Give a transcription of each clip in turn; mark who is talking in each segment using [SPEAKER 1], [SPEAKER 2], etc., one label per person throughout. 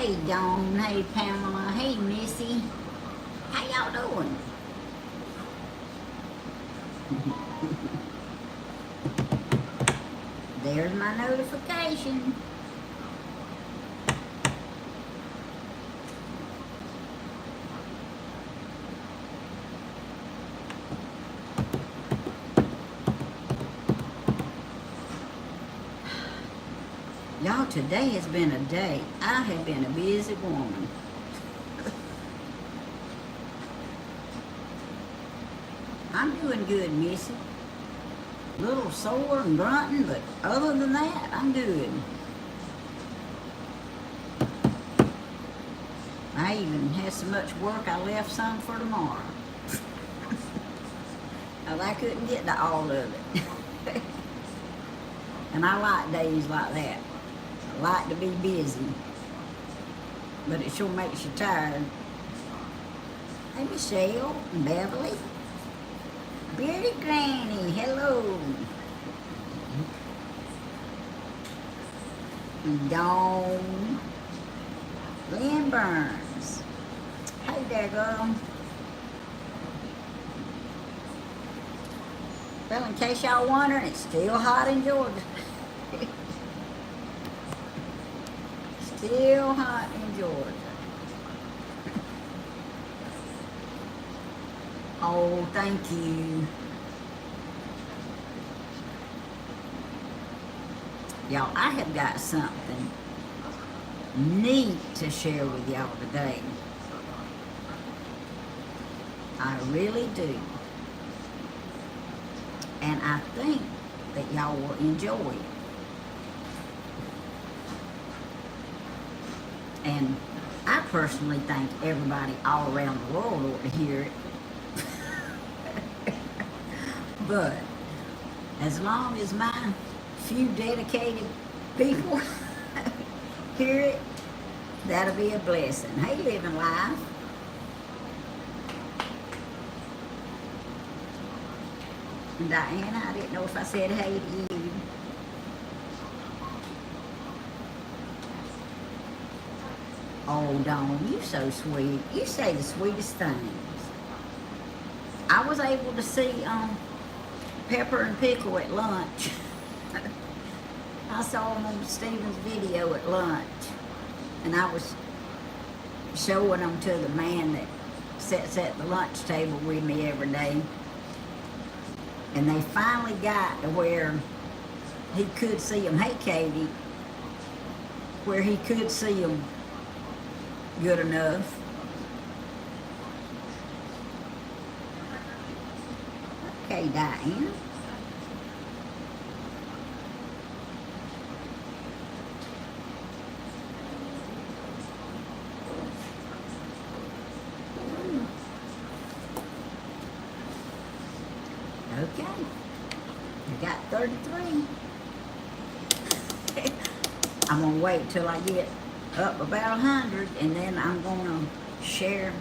[SPEAKER 1] Hey, Dawn. Hey, Pamela. Hey, Missy. How y'all doing? There's my notification. Y'all, today has been a day. I have been a busy woman. I'm doing good, Missy. A little sore and grunting, but other than that, I'm good. I even had so much work I left some for tomorrow. Well, I couldn't get to all of it. And I like days like that. I like to be busy. But it sure makes you tired. Hey, Michelle and Beverly. Beardy Granny, hello. Dawn. Lynn Burns. Hey there, girl. Well, in case y'all wondering, it's still hot in Georgia. Still hot in Georgia. Oh, thank you. Y'all, I have got something neat to share with y'all today. I really do. And I think that y'all will enjoy it. And I personally think everybody all around the world ought to hear it. But as long as my few dedicated people hear it, that'll be a blessing. Hey, Living Life. And Diana, I didn't know if I said hey to you. Oh, Dawn, you so sweet. You say the sweetest things. I was able to see Pepper and Pickle at lunch. I saw them on Stephen's video at lunch. And I was showing them to the man that sits at the lunch table with me every day. And they finally got to where he could see them. Hey, Katie. Where he could see them good enough. Okay, Diane. Okay. I got 33. I'm going to wait till I get up about 100, and then I'm going to share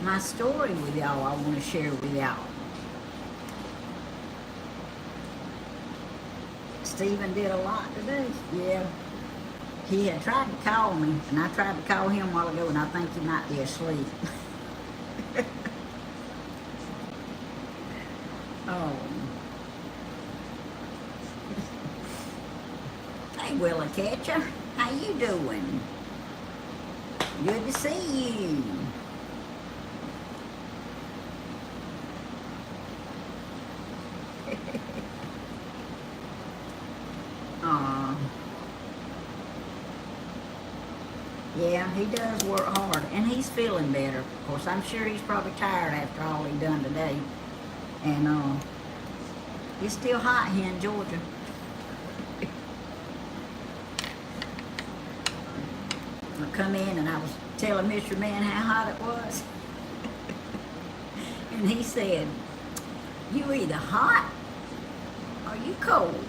[SPEAKER 1] my story with y'all. I want to share with y'all. Stephen did a lot today. Yeah. He had tried to call me, and I tried to call him a while ago, and I think he might be asleep. Oh. Hey, Willa Catcher. How you doing? Good to see you. Aw. Yeah, he does work hard, and he's feeling better. Of course, I'm sure he's probably tired after all he done today. And it's still hot here in Georgia. I come in and I was telling Mr. Man how hot it was. And he said, you either hot or you cold.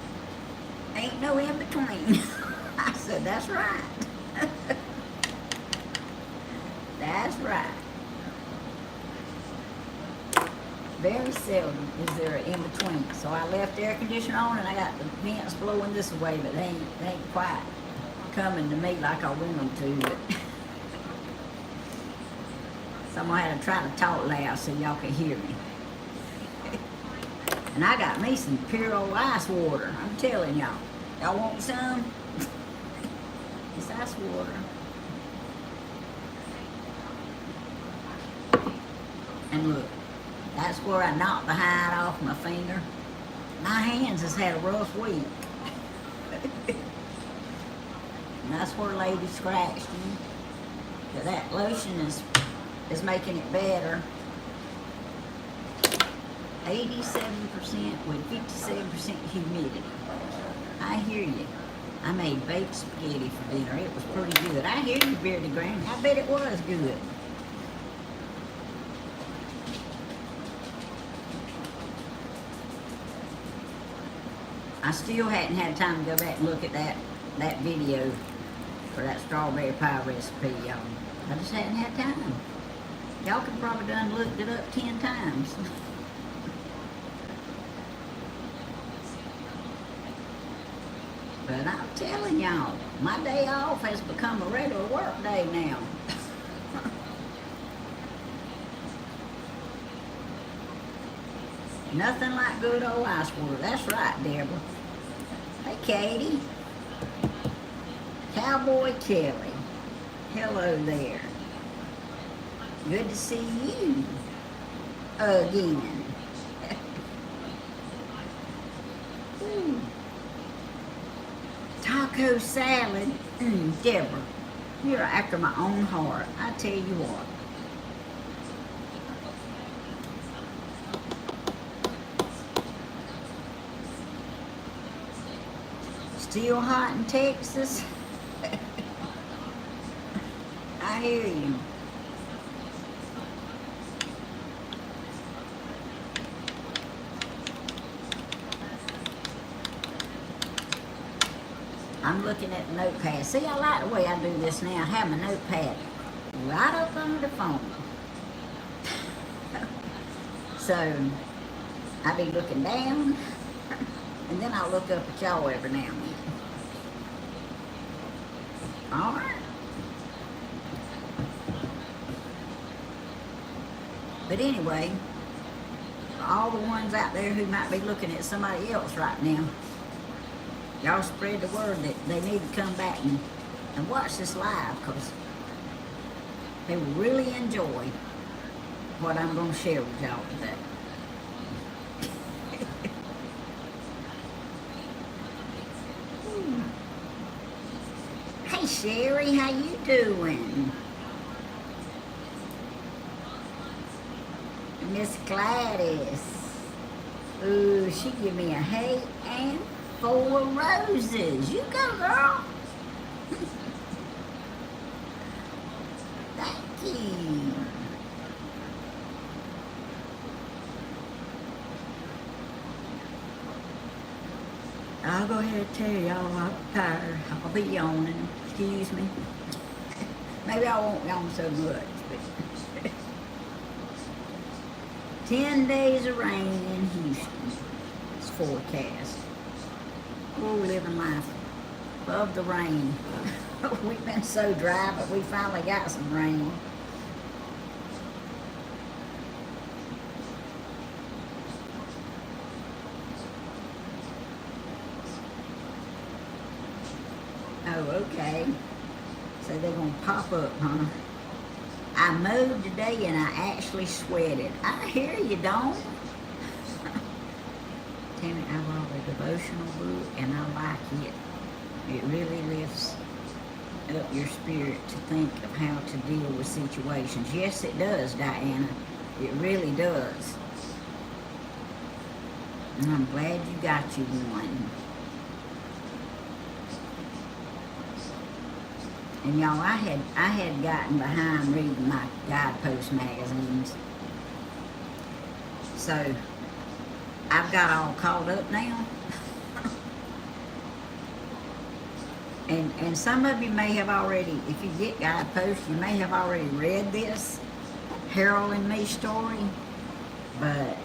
[SPEAKER 1] Ain't no in between. I said, that's right. That's right. Very seldom is there an in-between. So I left the air conditioner on and I got the vents blowing this way, but they ain't quite coming to me like I want them to, but so I'm gonna have to try to talk loud so y'all can hear me. And I got me some pure old ice water. I'm telling y'all. Y'all want some? It's ice water. And look, that's where I knocked the hide off my finger. My hands has had a rough week. And that's where lady scratched me. But that lotion is making it better. 87% with 57% humidity. I hear you. I made baked spaghetti for dinner. It was pretty good. I hear you, Beardy Granny. I bet it was good. I still hadn't had time to go back and look at that video for that strawberry pie recipe, y'all. I just hadn't had time. Y'all could probably done looked it up 10 times. But I'm telling y'all, my day off has become a regular work day now. Nothing like good old ice water. That's right, Deborah. Hey, Katie. Cowboy Kelly. Hello there. Good to see you again. Taco salad. Deborah, you're after my own heart. I tell you what. Still hot in Texas? I hear you. I'm looking at the notepad. See, I like the way I do this now. I have my notepad right up under the phone. So, I be looking down, and then I'll look up at y'all every now and then. All right. But anyway, all the ones out there who might be looking at somebody else right now, y'all spread the word that they need to come back and watch this live, because they will really enjoy what I'm going to share with y'all today. Hey Sherry, how you doing? Miss Gladys. Ooh, she give me a hey and 4 roses. You go, girl. Thank you. I'll go ahead and tell y'all I'm tired. I'll be yawning. Excuse me. Maybe I won't yawn so much, but 10 days of rain in Houston. It's forecast. We're living life above the rain. We've been so dry, but we finally got some rain. Oh, okay. So they're going to pop up, huh? I mowed today and I actually sweated. I hear you, don't. Tammy, I bought a devotional book and I like it. It really lifts up your spirit to think of how to deal with situations. Yes, it does, Diana. It really does. And I'm glad you got you one. And y'all, I had gotten behind reading my Guidepost magazines. So, I've got all caught up now. and some of you may have already, if you get Guidepost, you may have already read this Harold and me story. But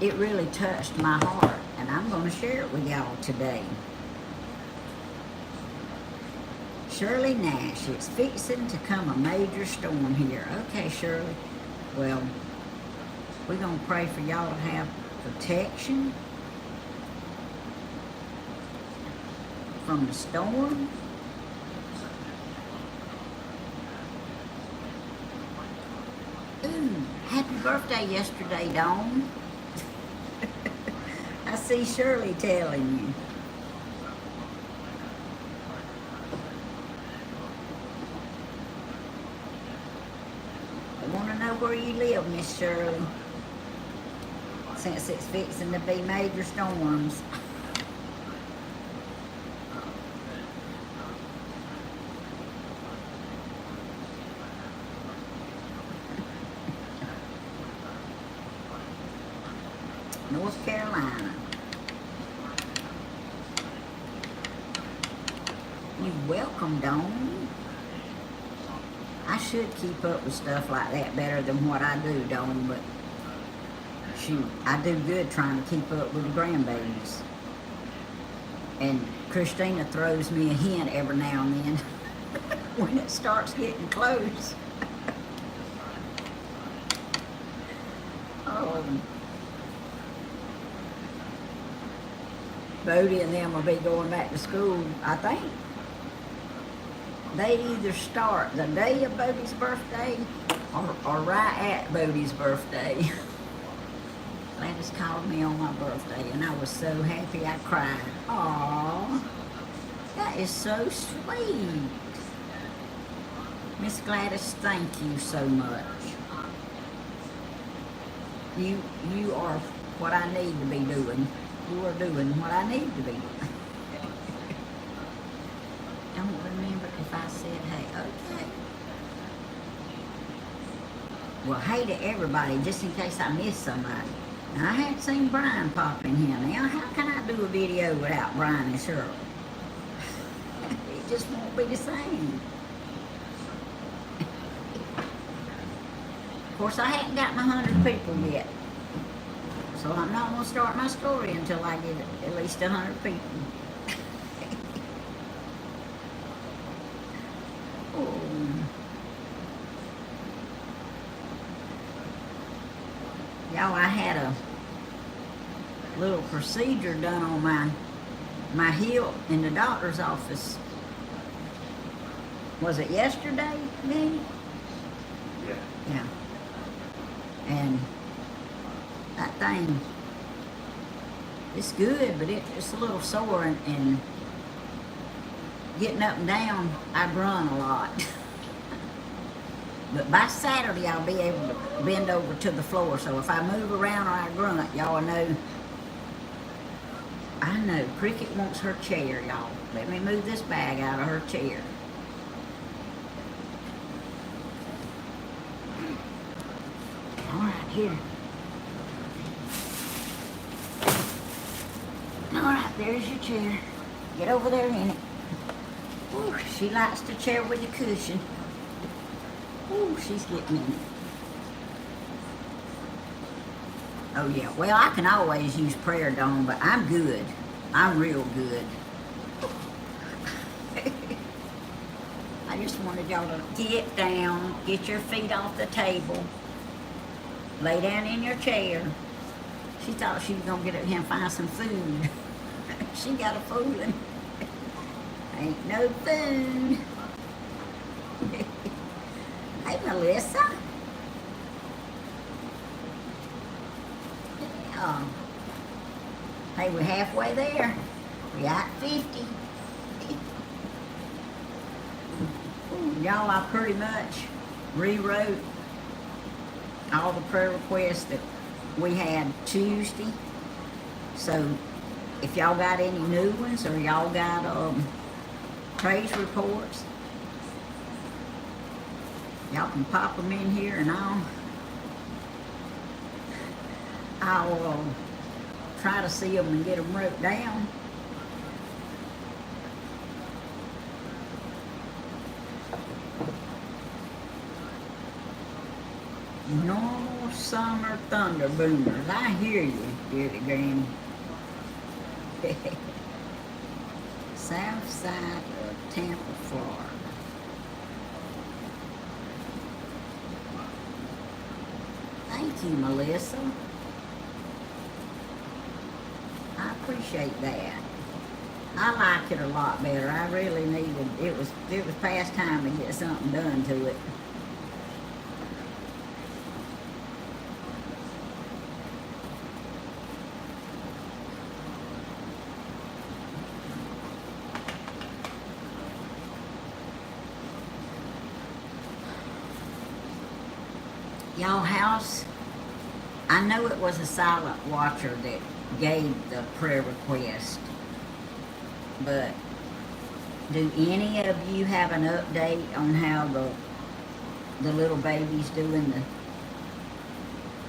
[SPEAKER 1] it really touched my heart. And I'm going to share it with y'all today. Shirley Nash, it's fixing to come a major storm here. Okay, Shirley. Well, we're going to pray for y'all to have protection from the storm. Ooh, happy birthday yesterday, Dawn. I see Shirley telling you. I want to know where you live, Miss Shirley, since it's fixing to be major storms. North Carolina. You're welcome, Dawn. I should keep up with stuff like that better than what I do, Dawn, but shoot, I do good trying to keep up with the grandbabies. And Christina throws me a hint every now and then when it starts getting close. Oh. Bodie and them will be going back to school, I think. They either start the day of Bodie's birthday or right at Bodie's birthday. Gladys called me on my birthday and I was so happy I cried. Aww, that is so sweet. Miss Gladys, thank you so much. You are what I need to be doing. You are doing what I need to be doing. Don't remember if I said hey. Okay. Well, hey to everybody, just in case I missed somebody. Now, I hadn't seen Brian pop in here. Now, how can I do a video without Brian and Shirley? It just won't be the same. Of course, I haven't got my 100 people yet. So I'm not going to start my story until I get at least 100 people. Oh. Y'all, I had a little procedure done on my hip in the doctor's office. Was it yesterday, Benny?
[SPEAKER 2] Yeah.
[SPEAKER 1] Yeah. And that thing, it's good, but it's a little sore, and getting up and down, I run a lot. But by Saturday, I'll be able to bend over to the floor, so if I move around or I grunt, y'all know. I know, Cricket wants her chair, y'all. Let me move this bag out of her chair. All right, here. All right, there's your chair. Get over there in it. Ooh, she likes the chair with the cushion. Ooh, she's getting in it. Oh yeah, well, I can always use prayer, Dawn, but I'm good. I'm real good. I just wanted y'all to get down, get your feet off the table, lay down in your chair. She thought she was gonna get up here and find some food. She got a fooling. Ain't no food. Hey, Melissa. Yeah. Hey, we're halfway there. We're at 50. Y'all, I pretty much rewrote all the prayer requests that we had Tuesday. So if y'all got any new ones or y'all got praise reports, y'all can pop them in here and I'll try to see them and get them wrote down. Normal summer thunder boomers. I hear you, dear Granny. south side of Tampa, Florida. Thank you, Melissa. I appreciate that. I like it a lot better. I really needed it was past time to get something done to it. Y'all house, I know it was a silent watcher that gave the prayer request, but do any of you have an update on how the little baby's doing,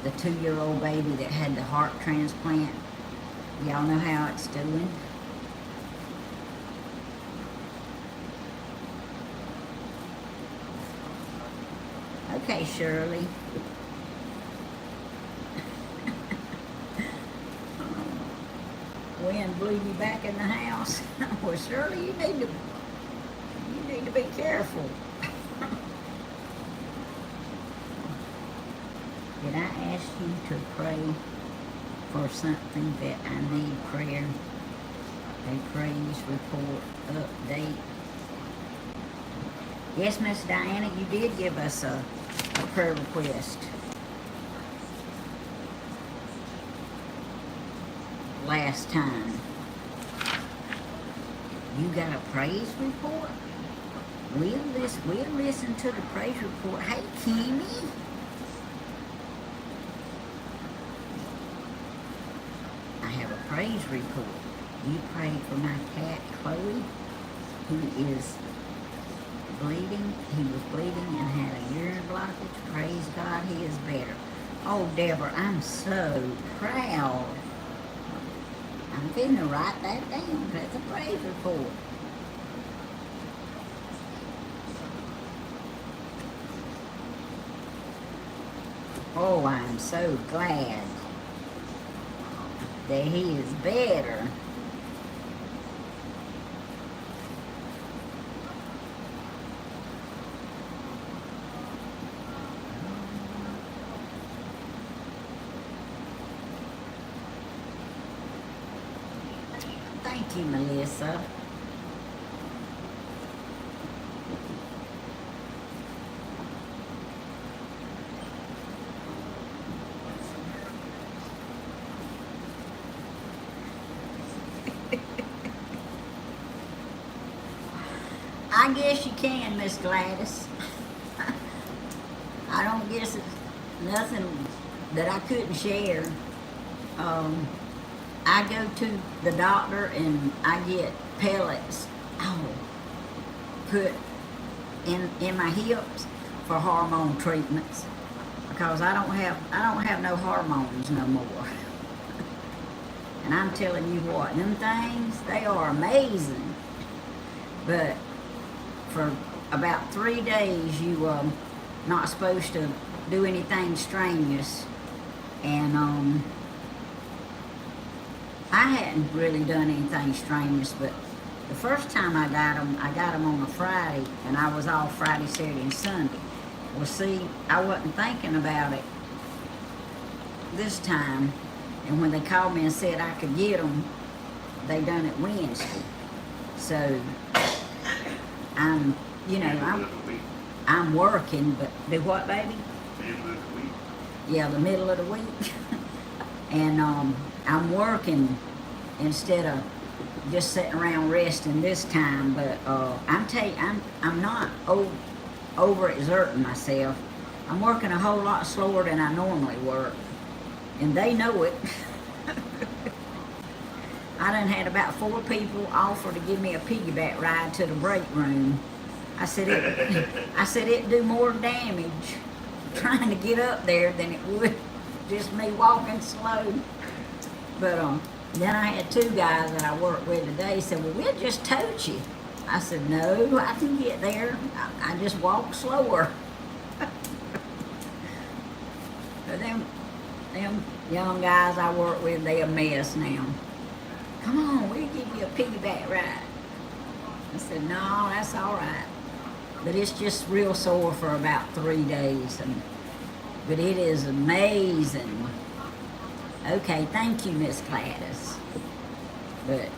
[SPEAKER 1] the 2-year-old baby that had the heart transplant? Y'all know how it's doing? Okay, Shirley. Wind blew you back in the house. Well, Shirley, you need to be careful. Did I ask you to pray for something that I need prayer? A praise report update. Yes, Miss Diana, you did give us a prayer request last time. You got a praise report? We'll listen to the praise report. Hey, Kimmy. I have a praise report. You prayed for my cat, Chloe, who is bleeding. He was bleeding and had a urine blockage. Praise God, he is better. Oh, Deborah, I'm so proud. I'm finna write that down. That's a praise report. Oh, I'm so glad that he is better. Thank you, Melissa. I guess you can, Miss Gladys. I don't guess it's nothing that I couldn't share. I go to the doctor and I get pellets put in my hips for hormone treatments because I don't have no hormones no more. And I'm telling you what, them things, they are amazing. But for about 3 days you not supposed to do anything strenuous, and I hadn't really done anything strenuous, but the first time I got them on a Friday, and I was off Friday, Saturday, and Sunday. Well, see, I wasn't thinking about it this time, and when they called me and said I could get them, they done it Wednesday. So I'm working, but do what, baby?
[SPEAKER 2] Middle of the week.
[SPEAKER 1] Yeah, the middle of the week. And I'm working instead of just sitting around resting this time. But I'm not overexerting myself. I'm working a whole lot slower than I normally work, and they know it. I done had about 4 people offer to give me a piggyback ride to the break room. I said it'd do more damage trying to get up there than it would just me walking slow. But then I had 2 guys that I work with today said, well, we'll just tote you. I said, no, I can get there. I just walk slower. But them young guys I work with, they a mess now. Come on, we'll give you a piggyback ride. I said, no, that's all right. But it's just real sore for about 3 days. But it is amazing. Okay, thank you, Miss Gladys. But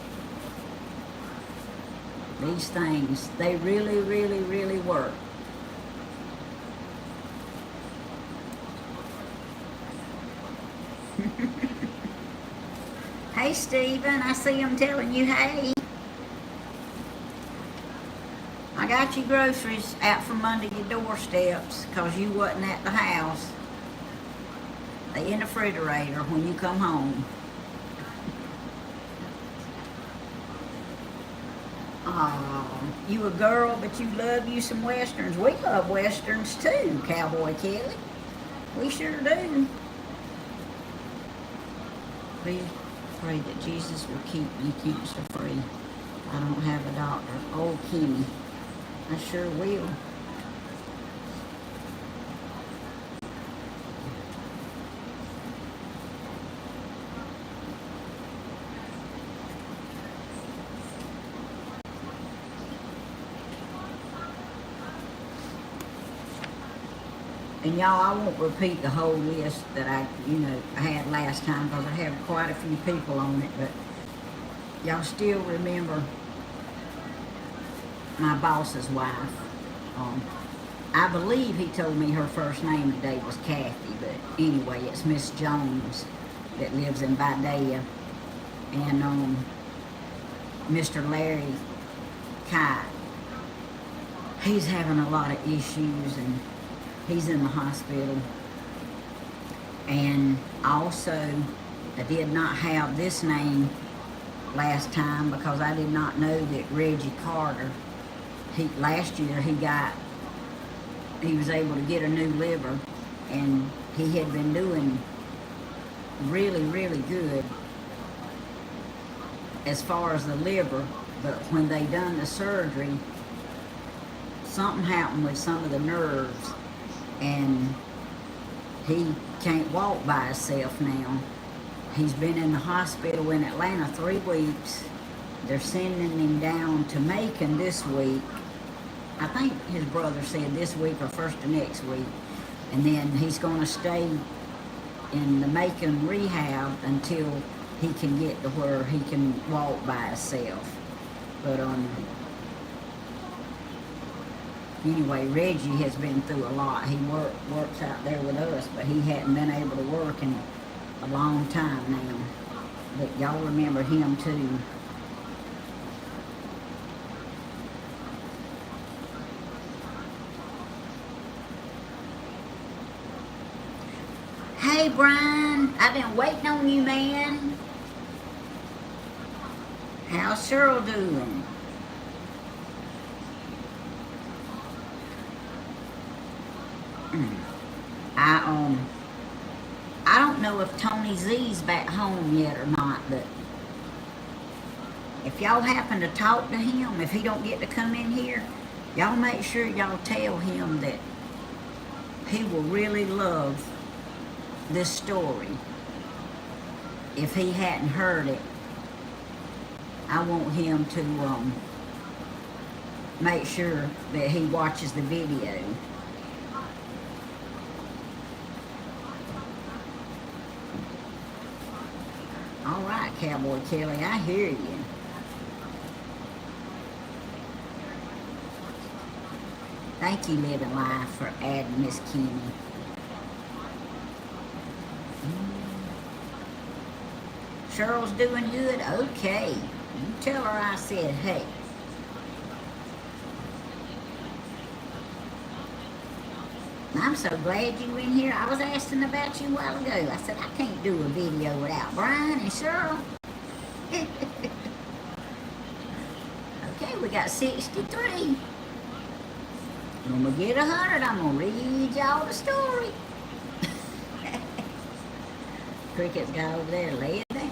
[SPEAKER 1] these things, they really, really, really work. Hey, Stephen, I see him telling you, hey. I got your groceries out from under your doorsteps because you wasn't at the house. They in the refrigerator when you come home. You a girl, but you love you some Westerns. We love Westerns too, Cowboy Kelly. We sure do. Please pray that Jesus will keep you cancer free. I don't have a doctor. Oh, Kimmy, I sure will. And y'all, I won't repeat the whole list that I had last time because I have quite a few people on it, but y'all still remember my boss's wife. I believe he told me her first name today was Kathy, but anyway, it's Miss Jones that lives in Vidalia. And Mr. Larry Kite, he's having a lot of issues and he's in the hospital. And also, I did not have this name last time because I did not know that Reggie Carter, last year he was able to get a new liver, and he had been doing really, really good as far as the liver, but when they done the surgery, something happened with some of the nerves, and he can't walk by himself now. He's been in the hospital in Atlanta 3 weeks. They're sending him down to Macon this week. I think his brother said this week or first of next week. And then he's going to stay in the Macon rehab until he can get to where he can walk by himself. But anyway, Reggie has been through a lot. He works out there with us, but he hadn't been able to work in a long time now. But y'all remember him too. Hey Brian, I've been waiting on you, man. How's Cheryl doing? I don't know if Tony Z's back home yet or not, but if y'all happen to talk to him, if he don't get to come in here, y'all make sure y'all tell him that he will really love this story. If he hadn't heard it, I want him to make sure that he watches the video. All right, Cowboy Kelly, I hear you. Thank you, Living Life, for adding Miss Kimmy. Cheryl's doing good? Okay. You tell her I said hey. I'm so glad you in here. I was asking about you a while ago. I said, I can't do a video without Brian and Cheryl. Okay, we got 63. When we get 100, I'm going to read y'all the story. Cricket's got over there, lay it down.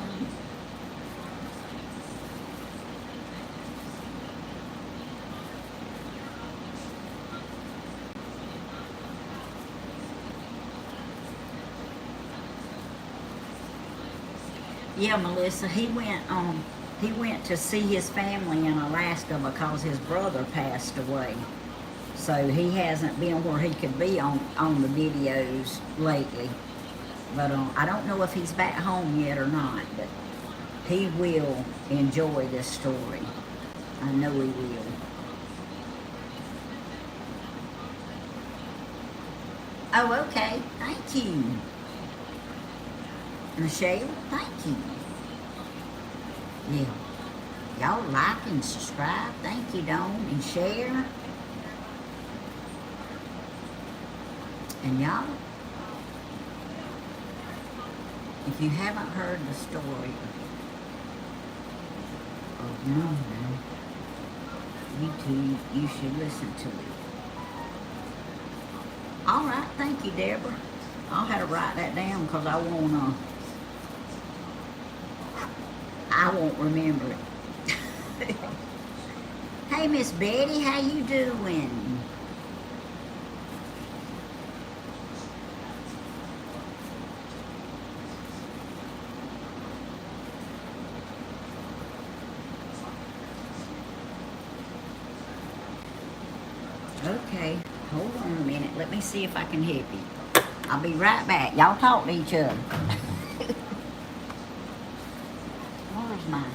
[SPEAKER 1] Yeah, Melissa, he went He went to see his family in Alaska because his brother passed away. So he hasn't been where he could be on the videos lately. But I don't know if he's back home yet or not, but he will enjoy this story. I know he will. Oh, okay. Thank you. Michelle, thank you. Yeah. Y'all like and subscribe. Thank you, Dawn. And share. And y'all, if you haven't heard the story of Newman, YouTube, you should listen to it. All right, thank you, Deborah. I'll have to write that down because I won't remember it. Hey, Miss Betty, how you doing? Okay, hold on a minute. Let me see if I can help you. I'll be right back. Y'all talk to each other. Where's mine?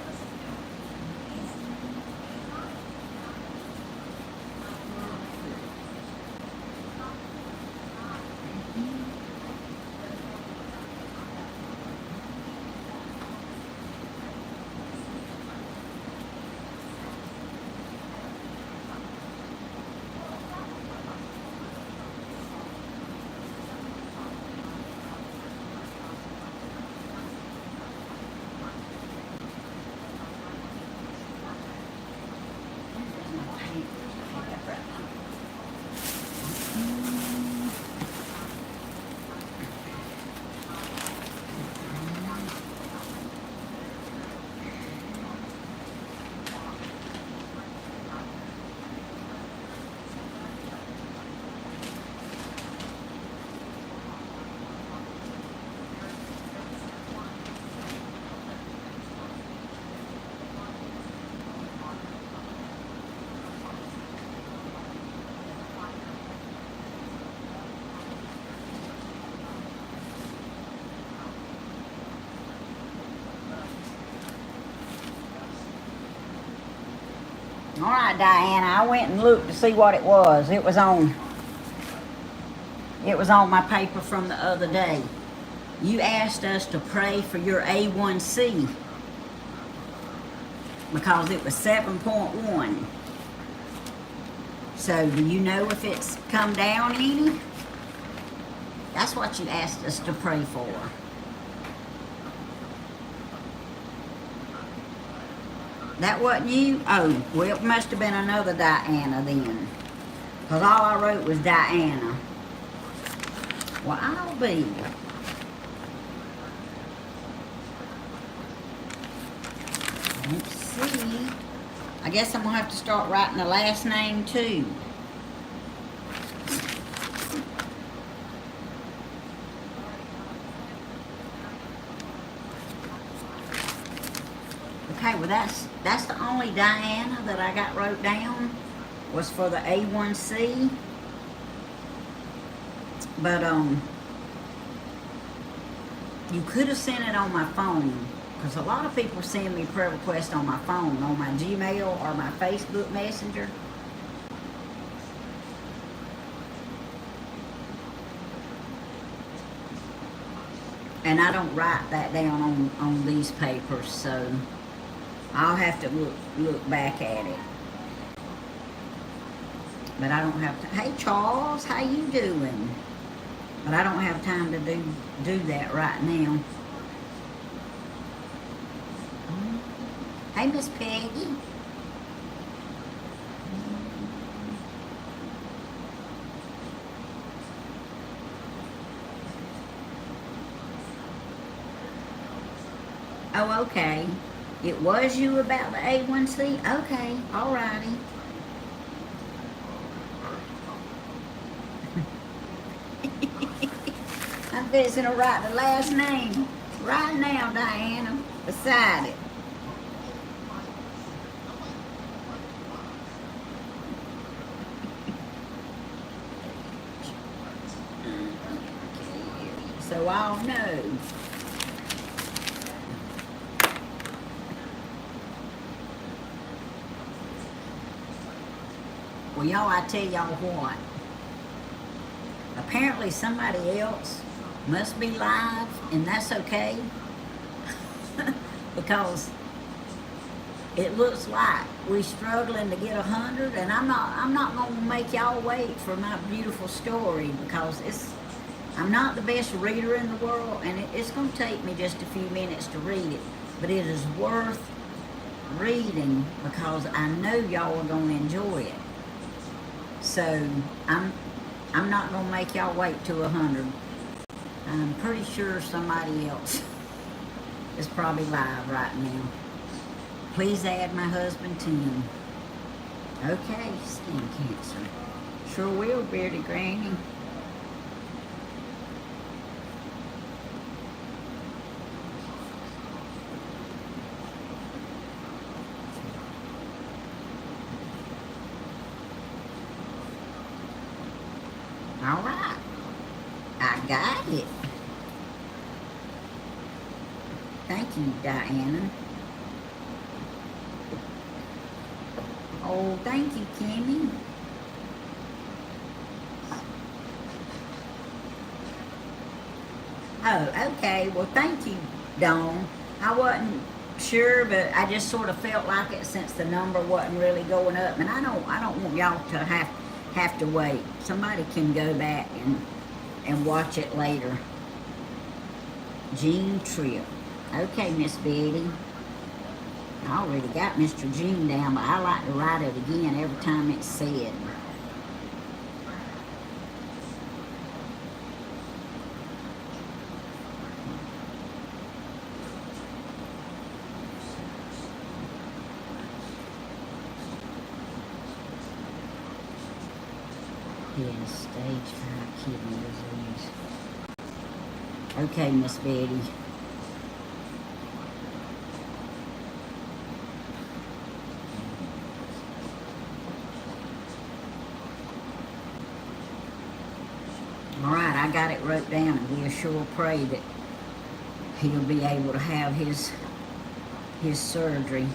[SPEAKER 1] All right, Diana, I went and looked to see what it was. It was on my paper from the other day. You asked us to pray for your A1C because it was 7.1. So do you know if it's come down any? That's what you asked us to pray for. That wasn't you? Oh, well, it must have been another Diana then. Because all I wrote was Diana. Well, I'll be. Let's see. I guess I'm going to have to start writing the last name too. Okay, well that's the only Diana that I got wrote down was for the A1C. But you could have sent it on my phone because a lot of people send me prayer requests on my phone, on my Gmail or my Facebook Messenger. And I don't write that down on these papers, so I'll have to look back at it. But I don't have to. Hey, Charles, how you doing? But I don't have time to do that right now. Hey, Miss Peggy. Oh, okay. It was you about the A1C? Okay, alrighty. I'm fixing to write the last name right now, Diana, beside it. know, I'll know. Well, y'all, I tell y'all what. Apparently somebody else must be live, and that's okay. Because it looks like we're struggling to get 100, and I'm not gonna make y'all wait for my beautiful story, because I'm not the best reader in the world, and it's gonna take me just a few minutes to read it, but it is worth reading because I know y'all are gonna enjoy it. So I'm not gonna make y'all wait to 100. I'm pretty sure somebody else is probably live right now. Please add my husband Tim. Okay, skin cancer. Sure will, bearded granny. All right, I got it. Thank you, Diana. Oh, thank you, Kimmy. Oh, okay. Well, thank you, Dawn. I wasn't sure, but I just sort of felt like it since the number wasn't really going up, and I don't want y'all to have to wait. Somebody can go back and watch it later. Gene Tripp. Okay, Miss Betty. I already got Mr. Gene down, but I like to write it again every time it's said. He has stage 5 kidney disease. Okay, Miss Betty. All right, I got it wrote down, and we'll sure pray that he'll be able to have his surgery.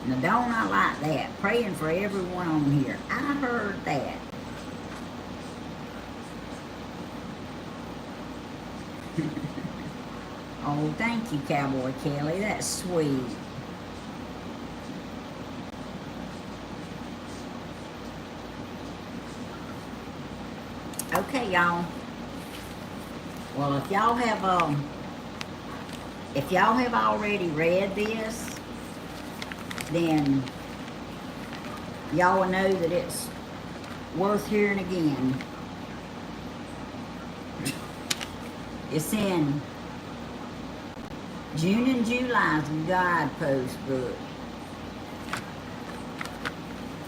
[SPEAKER 1] Now, don't I like that? Praying for everyone on here. I heard that. Oh, thank you, Cowboy Kelly. That's sweet. Okay, y'all. Well, if y'all have already read this, then y'all will know that it's worth hearing again. It's in June and July's guidepost book,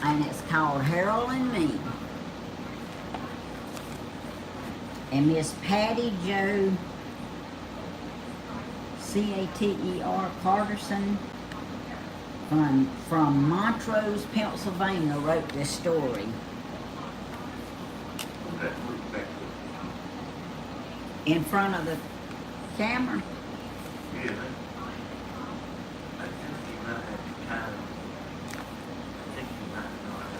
[SPEAKER 1] and it's called Harold and Me. And Miss Patty Jo Cater Caterson from Montrose, Pennsylvania, wrote this story. In front of the camera.
[SPEAKER 2] Yeah. I think you might have to kind of, I think you might know how to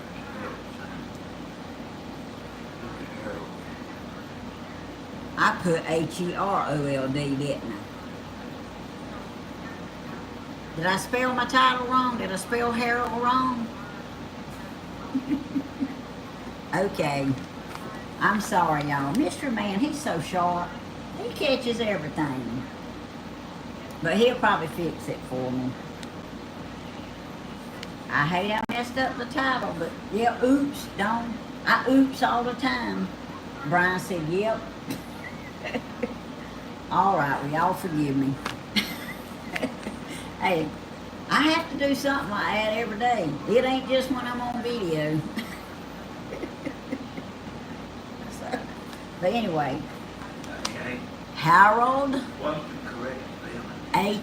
[SPEAKER 2] spell it.
[SPEAKER 1] I put Herold, didn't I? Did I spell my title wrong? Did I spell Harold wrong? Okay. I'm sorry, y'all. Mr. Man, he's so sharp. He catches everything. But he'll probably fix it for me. I hate I messed up the title, but yeah, oops, don't. I oops all the time. Brian said, yep. All right, well, y'all forgive me. Hey, I have to do something like that every day. It ain't just when I'm on video. So, but anyway,
[SPEAKER 2] Okay.
[SPEAKER 1] Harold,
[SPEAKER 2] What's the correct spelling?
[SPEAKER 1] Harold.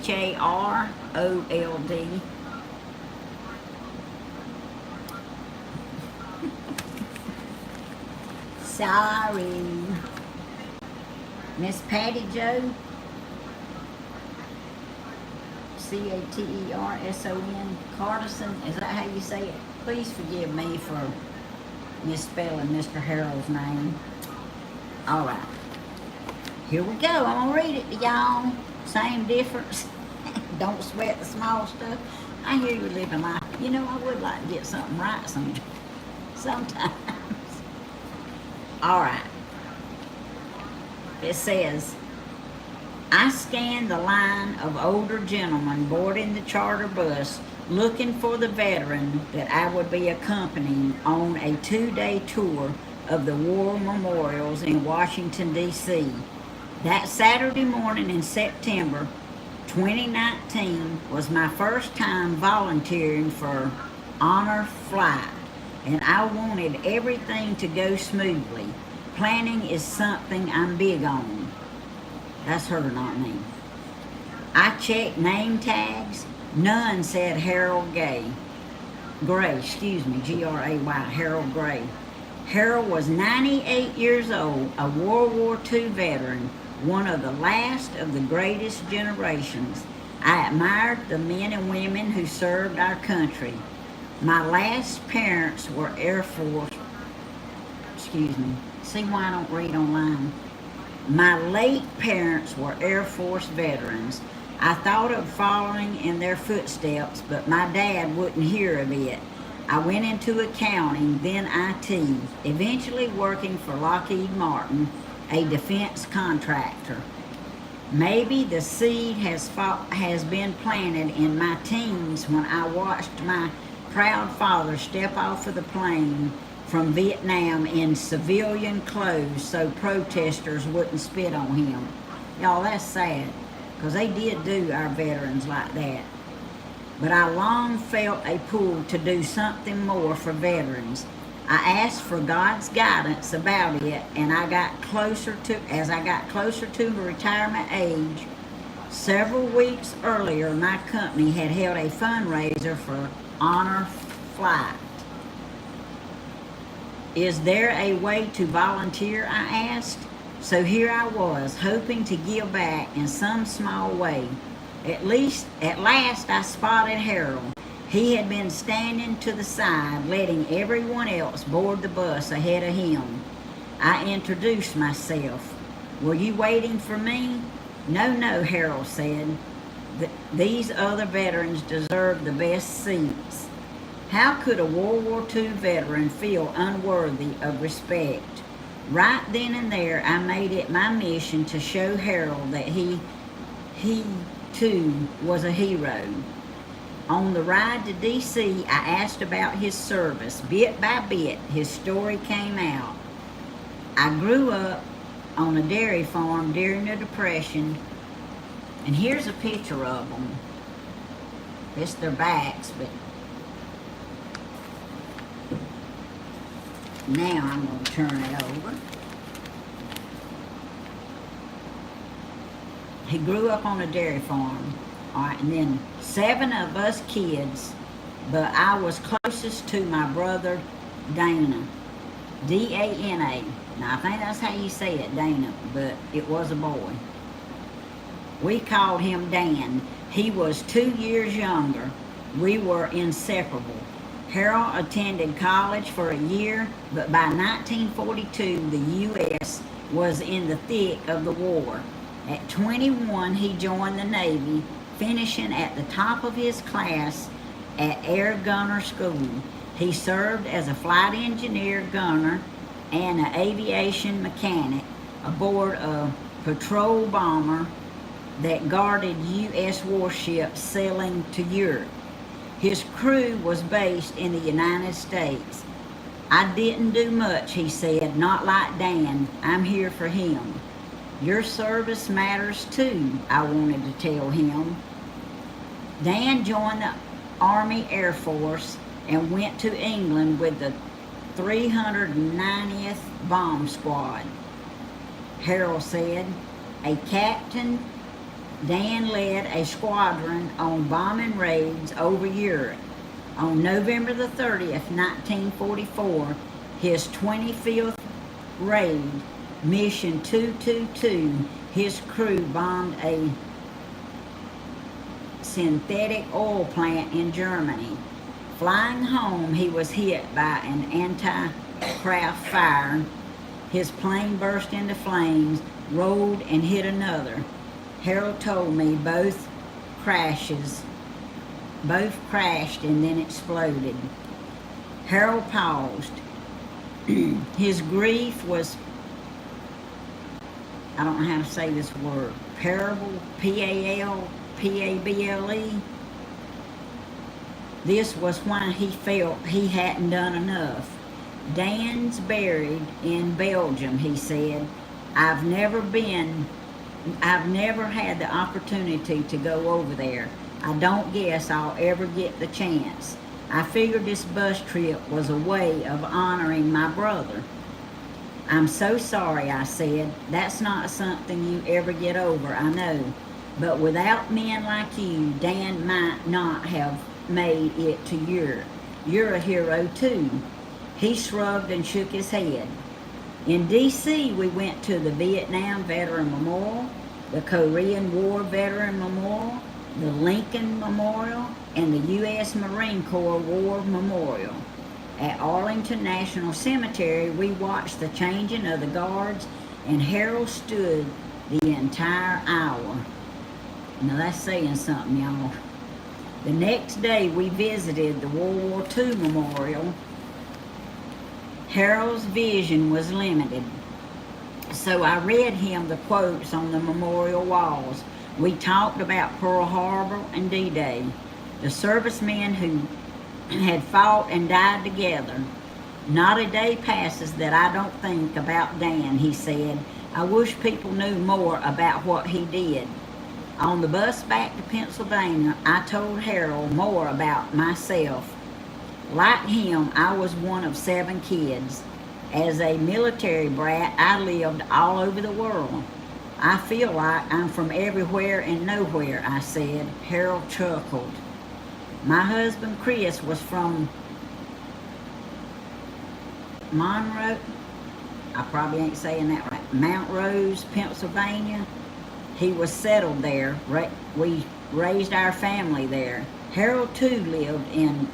[SPEAKER 1] Sorry. Miss Patty Joe, Caterson, Caterson, is that how you say it? Please forgive me for misspelling Mr. Harold's name. All right, here we go. I'm gonna read it to y'all. Same difference. Don't sweat the small stuff. I hear you living life. You know, I would like to get something right sometimes. All right. It says, I scanned the line of older gentlemen boarding the charter bus looking for the veteran that I would be accompanying on a 2-day tour of the war memorials in Washington, D.C. That Saturday morning in September 2019 was my first time volunteering for honor flight, and I wanted everything to go smoothly. Planning is something I'm big on. That's her, not me. I checked name tags. None said Harold Gray, G-R-A-Y, Harold Gray. Harold was 98 years old, a World War II veteran, one of the last of the greatest generations. I admired the men and women who served our country. My last parents were Air Force, see why I don't read online. My late parents were Air Force veterans. I thought of following in their footsteps, but my dad wouldn't hear of it. I went into accounting, then IT, eventually working for Lockheed Martin, a defense contractor. Maybe the seed has been planted in my teens when I watched my proud father step off of the plane from Vietnam in civilian clothes so protesters wouldn't spit on him. Y'all, that's sad, because they did do our veterans like that. But I long felt a pull to do something more for veterans. I asked for God's guidance about it, and as I got closer to retirement age, several weeks earlier, my company had held a fundraiser for honor flight. Is there a way to volunteer, I asked. So here I was, hoping to give back in some small way. At last I spotted Harold. He had been standing to the side, letting everyone else board the bus ahead of him. I introduced myself. Were you waiting for me? No, Harold said. These other veterans deserve the best seats. How could a World War II veteran feel unworthy of respect? Right then and there, I made it my mission to show Harold that he too was a hero. On the ride to D.C., I asked about his service. Bit by bit, his story came out. I grew up on a dairy farm during the Depression, and here's a picture of them. It's their backs, but now I'm going to turn it over. He grew up on a dairy farm. All right, and then 7 of us kids, but I was closest to my brother Dana, D-A-N-A. Now, I think that's how you say it, Dana, but it was a boy. We called him Dan. He was 2 years younger. We were inseparable. Harold attended college for a year, but by 1942, the U.S. was in the thick of the war. At 21, he joined the Navy, finishing at the top of his class at Air Gunner School. He served as a flight engineer gunner and an aviation mechanic aboard a patrol bomber that guarded U.S. warships sailing to Europe. His crew was based in the United States. I didn't do much, he said, not like Dan. I'm here for him. Your service matters too, I wanted to tell him. Dan joined the Army Air Force and went to England with the 390th Bomb Squad. Harold said, a captain, Dan led a squadron on bombing raids over Europe. On November the 30th, 1944, his 25th raid Mission 222, his crew bombed a synthetic oil plant in Germany. Flying home, he was hit by an anti-craft fire. His plane burst into flames, rolled and hit another. Harold told me both crashed and then exploded. Harold paused. His grief was, I don't know how to say this word, parable, P-A-L-P-A-B-L-E. This was why he felt he hadn't done enough. Dan's buried in Belgium, he said. I've never had the opportunity to go over there. I don't guess I'll ever get the chance. I figured this bus trip was a way of honoring my brother. I'm so sorry, I said. That's not something you ever get over, I know. But without men like you, Dan might not have made it to Europe. You're a hero too. He shrugged and shook his head. In D.C., we went to the Vietnam Veteran Memorial, the Korean War Veteran Memorial, the Lincoln Memorial, and the U.S. Marine Corps War Memorial. At Arlington National Cemetery, we watched the changing of the guards, and Harold stood the entire hour. Now that's saying something, y'all. The next day, we visited the World War II Memorial. Harold's vision was limited, so I read him the quotes on the memorial walls. We talked about Pearl Harbor and D-Day, the servicemen who had fought and died together. Not a day passes that I don't think about Dan, he said. I wish people knew more about what he did. On the bus back to Pennsylvania, I told Harold more about myself. Like him, I was one of 7 kids. As a military brat, I lived all over the world. I feel like I'm from everywhere and nowhere, I said. Harold chuckled. My husband, Chris, was from Monroe. I probably ain't saying that right. Mount Rose, Pennsylvania. He was settled there. We raised our family there. Harold, too, lived in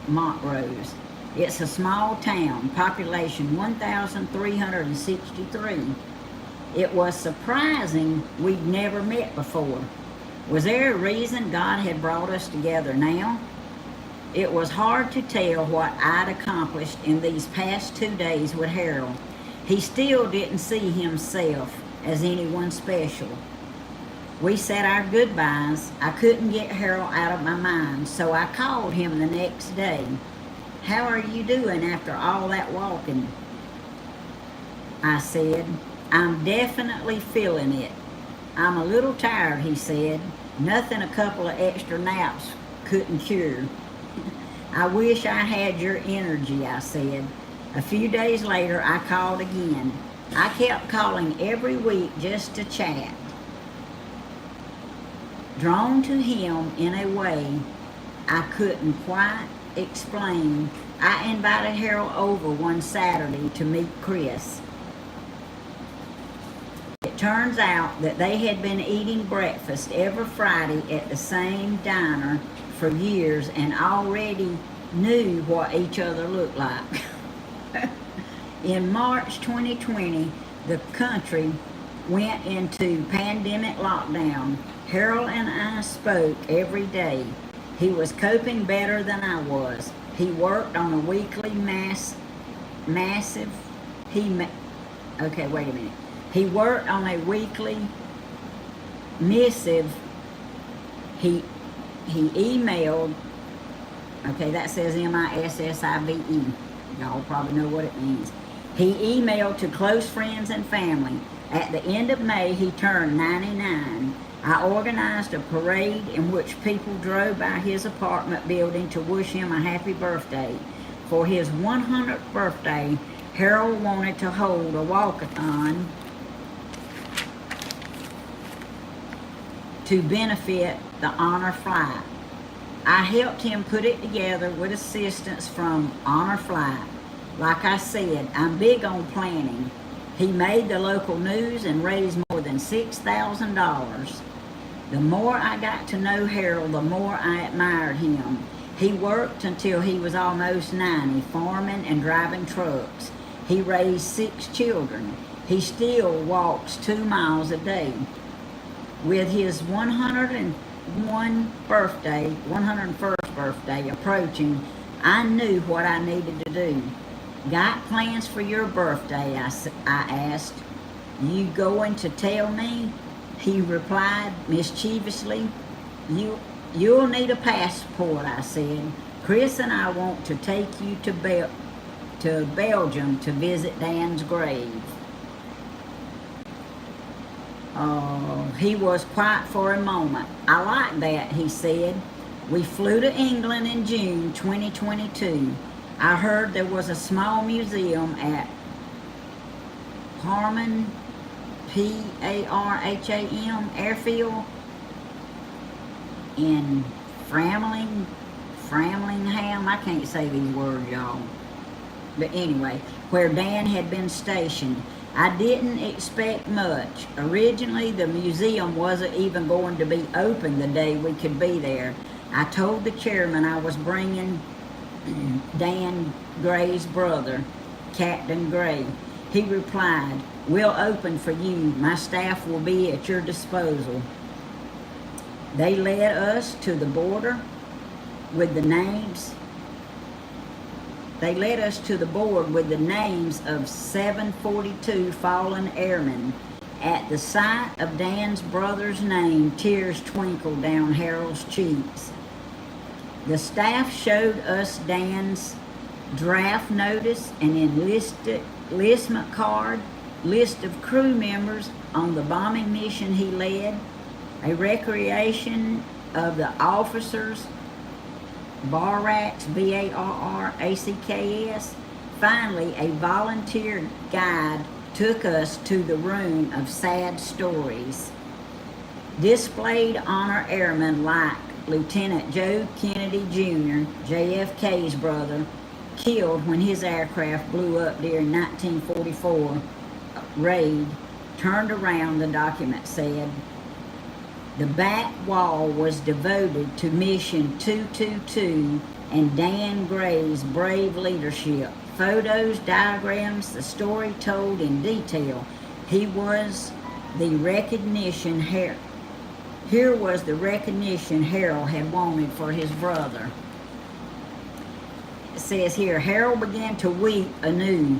[SPEAKER 1] Montrose. It's a small town, population 1,363. It was surprising we'd never met before. Was there a reason God had brought us together now? It was hard to tell what I'd accomplished in these past 2 days with Harold. He still didn't see himself as anyone special. We said our goodbyes. I couldn't get Harold out of my mind, so I called him the next day. How are you doing after all that walking? I said. I'm definitely feeling it. I'm a little tired, he said. Nothing a couple of extra naps couldn't cure. I wish I had your energy, I said. A few days later, I called again. I kept calling every week just to chat. Drawn to him in a way I couldn't quite explain, I invited Harold over one Saturday to meet Chris. It turns out that they had been eating breakfast every Friday at the same diner for years and already knew what each other looked like. In March 2020, the country went into pandemic lockdown. Harold and I spoke every day. He was coping better than I was. He worked on a weekly He worked on a weekly missive. He emailed, okay, that says M-I-S-S-I-V-E. Y'all probably know what it means. He emailed to close friends and family. At the end of May, he turned 99. I organized a parade in which people drove by his apartment building to wish him a happy birthday. For his 100th birthday, Harold wanted to hold a walkathon to benefit the honor flight. I helped him put it together with assistance from Honor Flight. Like I said, I'm big on planning. He made the local news and raised more than $6,000. The more I got to know Harold, the more I admired him. He worked until he was almost 90, farming and driving trucks. He raised 6 children. He still walks 2 miles a day. With his 101st birthday approaching, I knew what I needed to do. Got plans for your birthday, I asked. You going to tell me? He replied mischievously. You'll need a passport, I said. Chris and I want to take you to Belgium to visit Dan's grave. He was quiet for a moment. I like that, he said. We flew to England in June 2022. I heard there was a small museum at Parham, P-A-R-H-A-M, airfield in Framlingham. I can't say these words, y'all. But anyway, where Dan had been stationed. I didn't expect much. Originally, the museum wasn't even going to be open the day we could be there. I told the chairman I was bringing Dan Gray's brother, Captain Gray. He replied, we'll open for you. My staff will be at your disposal. They led us to the border with the names. They led us to the board with the names of 742 fallen airmen. At the sight of Dan's brother's name, tears twinkled down Harold's cheeks. The staff showed us Dan's draft notice and enlistment card, list of crew members on the bombing mission he led, a recreation of the officers, barracks, B-A-R-R-A-C-K-S. Finally, a volunteer guide took us to the room of sad stories. Displayed honor airmen like Lieutenant Joe Kennedy Jr., JFK's brother, killed when his aircraft blew up during 1944 raid, turned around, the document said. The back wall was devoted to Mission 222 and Dan Gray's brave leadership. Photos, diagrams, the story told in detail. Here was the recognition Harold had wanted for his brother. It says here, Harold began to weep anew.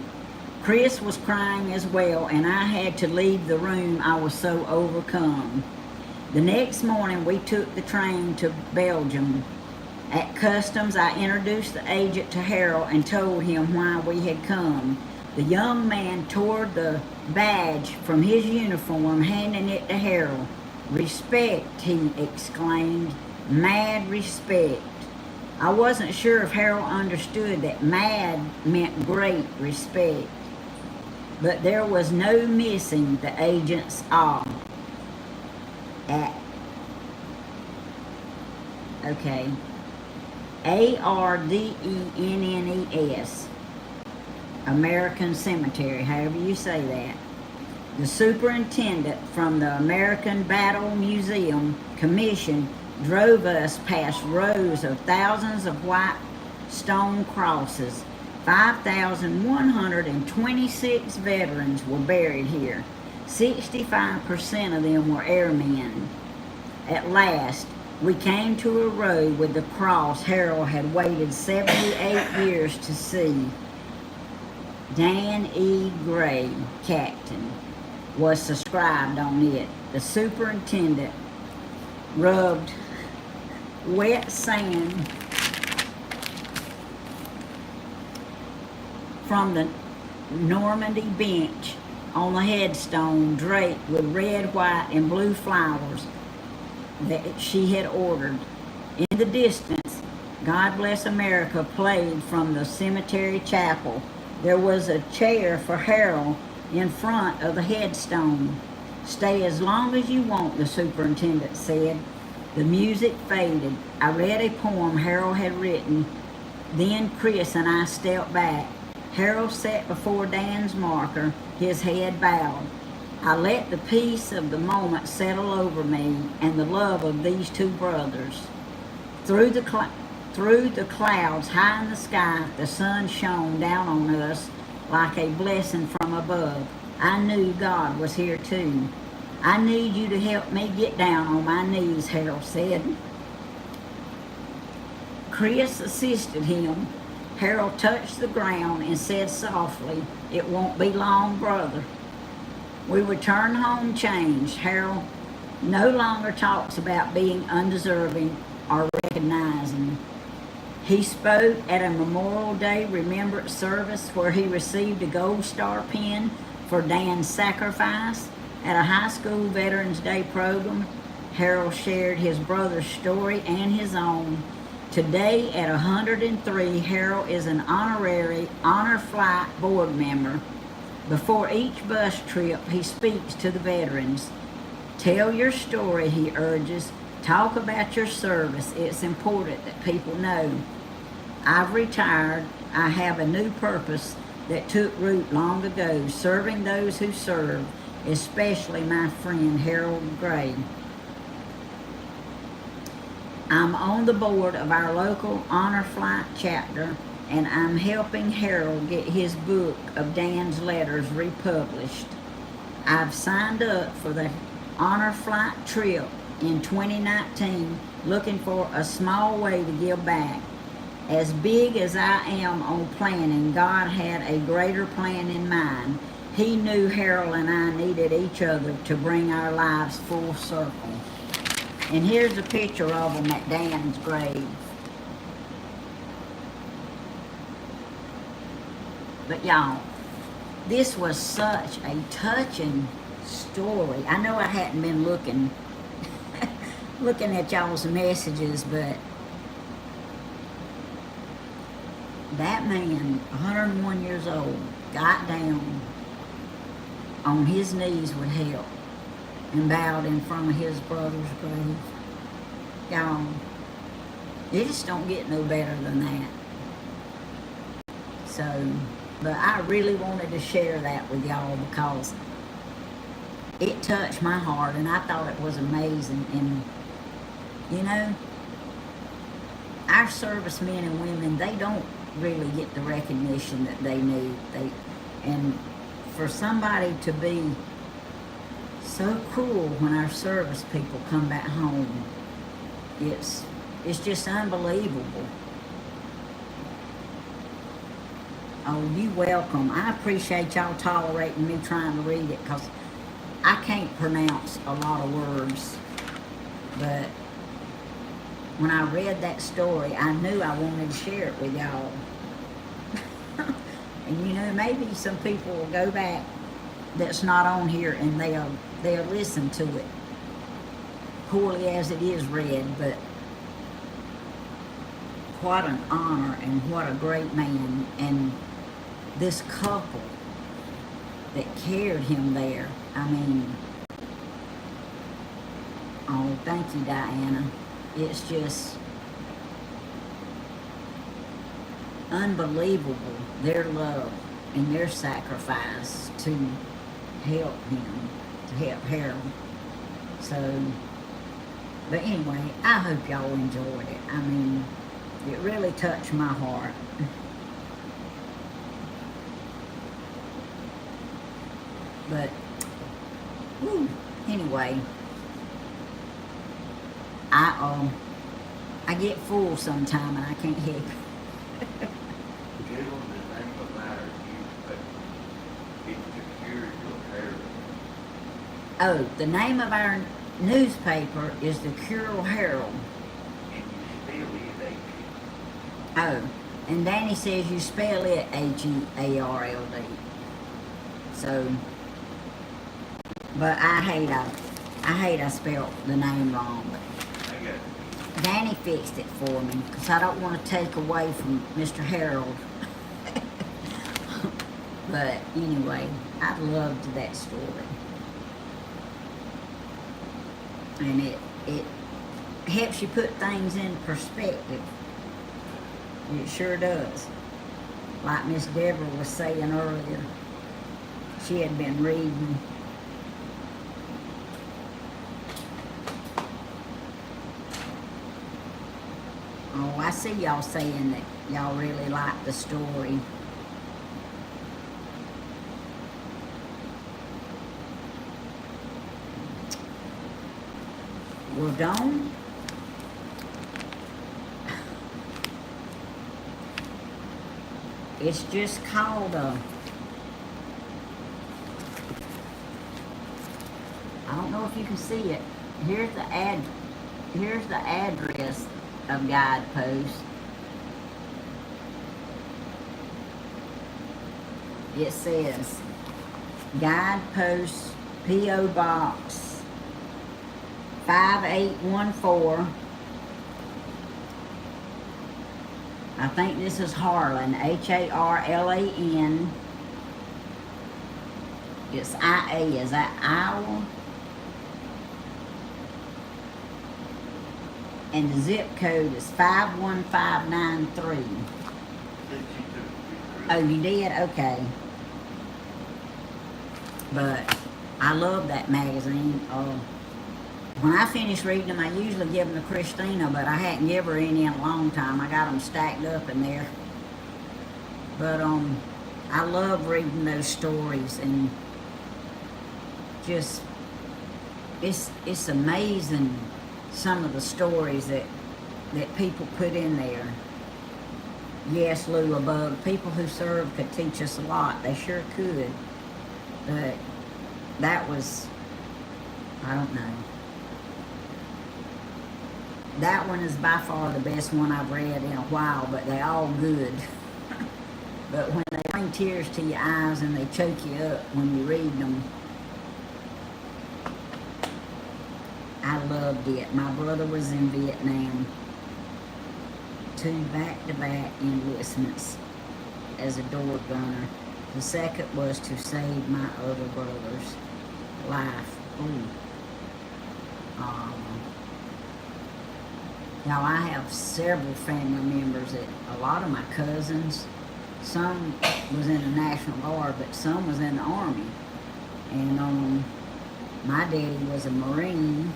[SPEAKER 1] Chris was crying as well, and I had to leave the room. I was so overcome. The next morning, we took the train to Belgium. At customs, I introduced the agent to Harold and told him why we had come. The young man tore the badge from his uniform, handing it to Harold. Respect, he exclaimed. Mad respect. I wasn't sure if Harold understood that mad meant great respect. But there was no missing the agent's awe. ARDENNES, American Cemetery, however you say that. The superintendent from the American Battle Museum Commission drove us past rows of thousands of white stone crosses. 5,126 veterans were buried here. 65% of them were airmen. At last, we came to a row with the cross Harold had waited 78 years to see. Dan E. Gray, Captain, was inscribed on it. The superintendent rubbed wet sand from the Normandy bench on the headstone draped with red, white, and blue flowers that she had ordered. In the distance, God Bless America played from the cemetery chapel. There was a chair for Harold in front of the headstone. Stay as long as you want, the superintendent said. The music faded. I read a poem Harold had written. Then Chris and I stepped back. Harold sat before Dan's marker, his head bowed. I let the peace of the moment settle over me and the love of these two brothers. Through the clouds high in the sky, the sun shone down on us like a blessing from above. I knew God was here too. I need you to help me get down on my knees, Harold said. Chris assisted him. Harold touched the ground and said softly, "It won't be long, brother." We returned home changed. Harold no longer talks about being undeserving or recognizing. He spoke at a Memorial Day Remembrance service where he received a Gold Star pin for Dan's sacrifice. At a high school Veterans Day program, Harold shared his brother's story and his own. Today, at 103, Harold is an honorary Honor Flight board member. Before each bus trip, he speaks to the veterans. Tell your story, he urges. Talk about your service. It's important that people know. I've retired. I have a new purpose that took root long ago, serving those who serve, especially my friend Harold Gray. I'm on the board of our local Honor Flight chapter, and I'm helping Harold get his book of Dan's letters republished. I've signed up for the Honor Flight trip in 2019, looking for a small way to give back. As big as I am on planning, God had a greater plan in mind. He knew Harold and I needed each other to bring our lives full circle. And here's a picture of them at Dan's grave. But y'all, this was such a touching story. I know I hadn't been looking at y'all's messages, but that man, 101 years old, got down on his knees with help and bowed in front of his brother's grave. Y'all, it just don't get no better than that. So, but I really wanted to share that with y'all because it touched my heart and I thought it was amazing. And, you know, our servicemen and women, they don't really get the recognition that they need. And for somebody to be so cruel when our service people come back home, it's just unbelievable. Oh, you welcome. I appreciate y'all tolerating me trying to read it because I can't pronounce a lot of words. But when I read that story, I knew I wanted to share it with y'all. And you know, maybe some people will go back that's not on here and they'll listen to it, poorly as it is read, but what an honor and what a great man. And this couple that carried him there, I mean, oh, thank you, Diana. It's just unbelievable, their love and their sacrifice to help him, to help Harold. So, but anyway, I hope y'all enjoyed it. I mean, it really touched my heart. But, whew, anyway, I get full sometime and I can't help it. Oh, the name of our newspaper is the Curl Herald. Oh, and Danny says you spell it H-E-A-R-L-D. So, but I hate I spelled the name wrong. But Danny fixed it for me because I don't want to take away from Mr. Harold. But anyway, I loved that story. And it helps you put things in perspective. It sure does. like Miss Deborah was saying earlier. She had been reading. Oh, I see y'all saying that y'all really like the story. Well, don't. It's just called a, I don't know if you can see it. Here's the address of Guidepost. It says Guidepost P.O. Box 5814. I think this is Harlan, Harlan. It's IA, is that Iowa? And the zip code is 51593. Oh, you did? Okay. But I love that magazine. When I finish reading them, I usually give them to Christina, but I hadn't given her any in a long time. I got them stacked up in there. But I love reading those stories, and just it's amazing some of the stories that people put in there. Yes, Lula Bug, people who served could teach us a lot. They sure could. But that was, I don't know. That one is by far the best one I've read in a while, but they all good. But when they bring tears to your eyes and they choke you up when you read them, I loved it. My brother was in Vietnam. 2 back-to-back enlistments as a door gunner. The second was to save my other brother's life. Ooh. Now, I have several family members that, a lot of my cousins, some was in the National Guard, but some was in the Army. And my daddy was a Marine.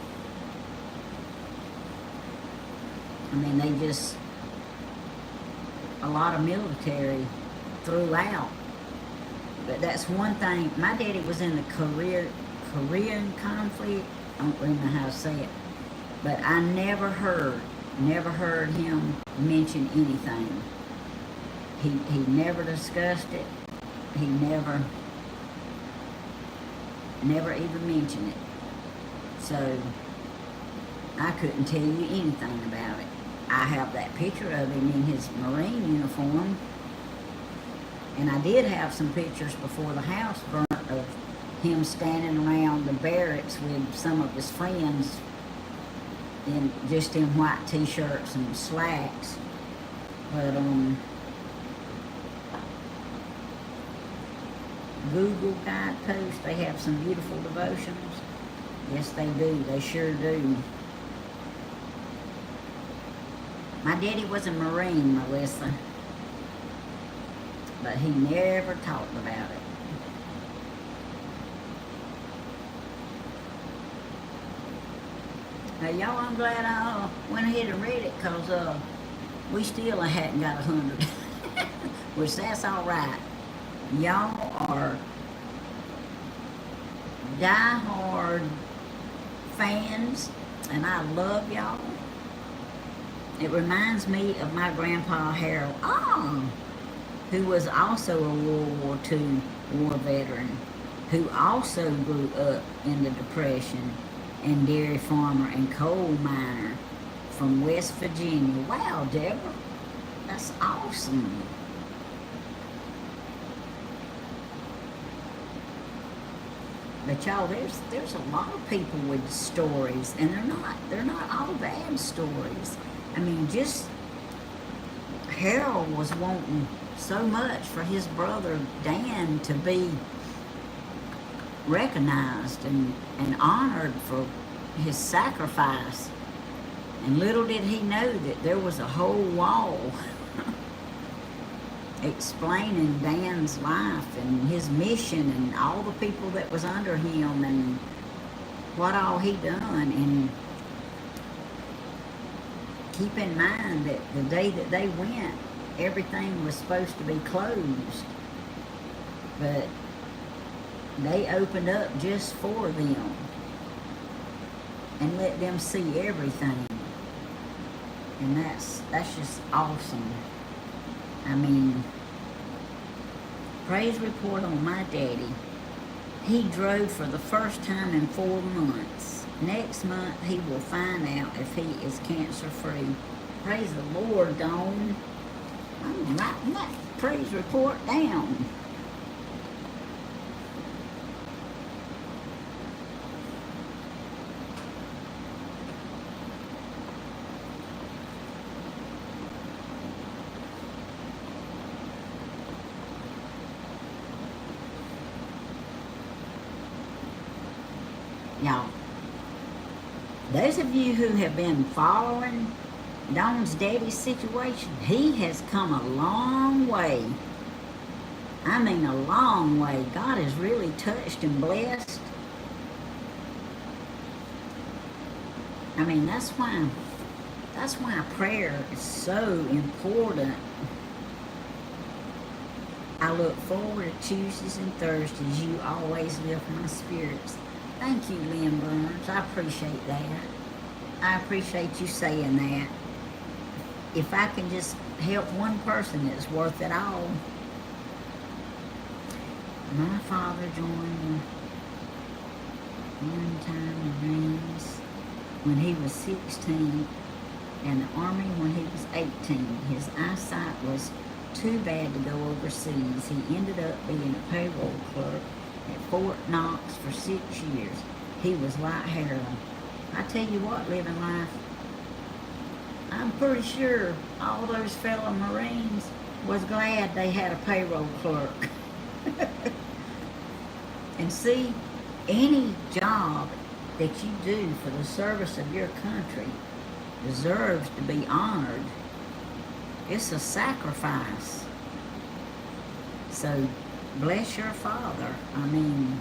[SPEAKER 1] I mean, they just, a lot of military throughout. But that's one thing. My daddy was in the Korean conflict. I don't really know how to say it. But I never heard him mention anything. He never discussed it. He never even mentioned it. So I couldn't tell you anything about it. I have that picture of him in his Marine uniform. And I did have some pictures before the house burnt of him standing around the barracks with some of his friends in white t-shirts and slacks. But Google Guidepost, they have some beautiful devotions. Yes, they do. They sure do. My daddy was a Marine, Melissa, but he never talked about it. Now, y'all, I'm glad I went ahead and read it, because we still hadn't got 100, which that's all right. Y'all are die-hard fans, and I love y'all. It reminds me of my grandpa Harold, who was also a World War II war veteran, who also grew up in the Depression, and dairy farmer and coal miner from West Virginia. Wow, Deborah, that's awesome. But y'all, there's a lot of people with stories, and they're not all bad stories. I mean, just Harold was wanting so much for his brother Dan to be recognized and honored for his sacrifice. And little did he know that there was a whole wall explaining Dan's life and his mission and all the people that was under him and what all he done. And keep in mind that the day that they went, everything was supposed to be closed, but they opened up just for them and let them see everything. And that's just awesome. I mean, praise report on my daddy. He drove for the first time in 4 months. Next month, he will find out if he is cancer-free. Praise the Lord, Dawn. I'm writing that praise report down. Y'all, those of you who have been following Dawn's daddy's situation, he has come a long way. I mean, a long way. God has really touched and blessed. I mean, that's why prayer is so important. I look forward to Tuesdays and Thursdays. You always lift my spirits. Thank you, Lynn Burns. I appreciate that. I appreciate you saying that. If I can just help one person, it's worth it all. My father joined the one-time Marines when he was 16 and the Army when he was 18. His eyesight was too bad to go overseas. He ended up being a payroll clerk at Fort Knox for 6 years. He was like Harold. I tell you what, living life, I'm pretty sure all those fellow Marines was glad they had a payroll clerk. And see, any job that you do for the service of your country deserves to be honored. It's a sacrifice. So, bless your father. I mean,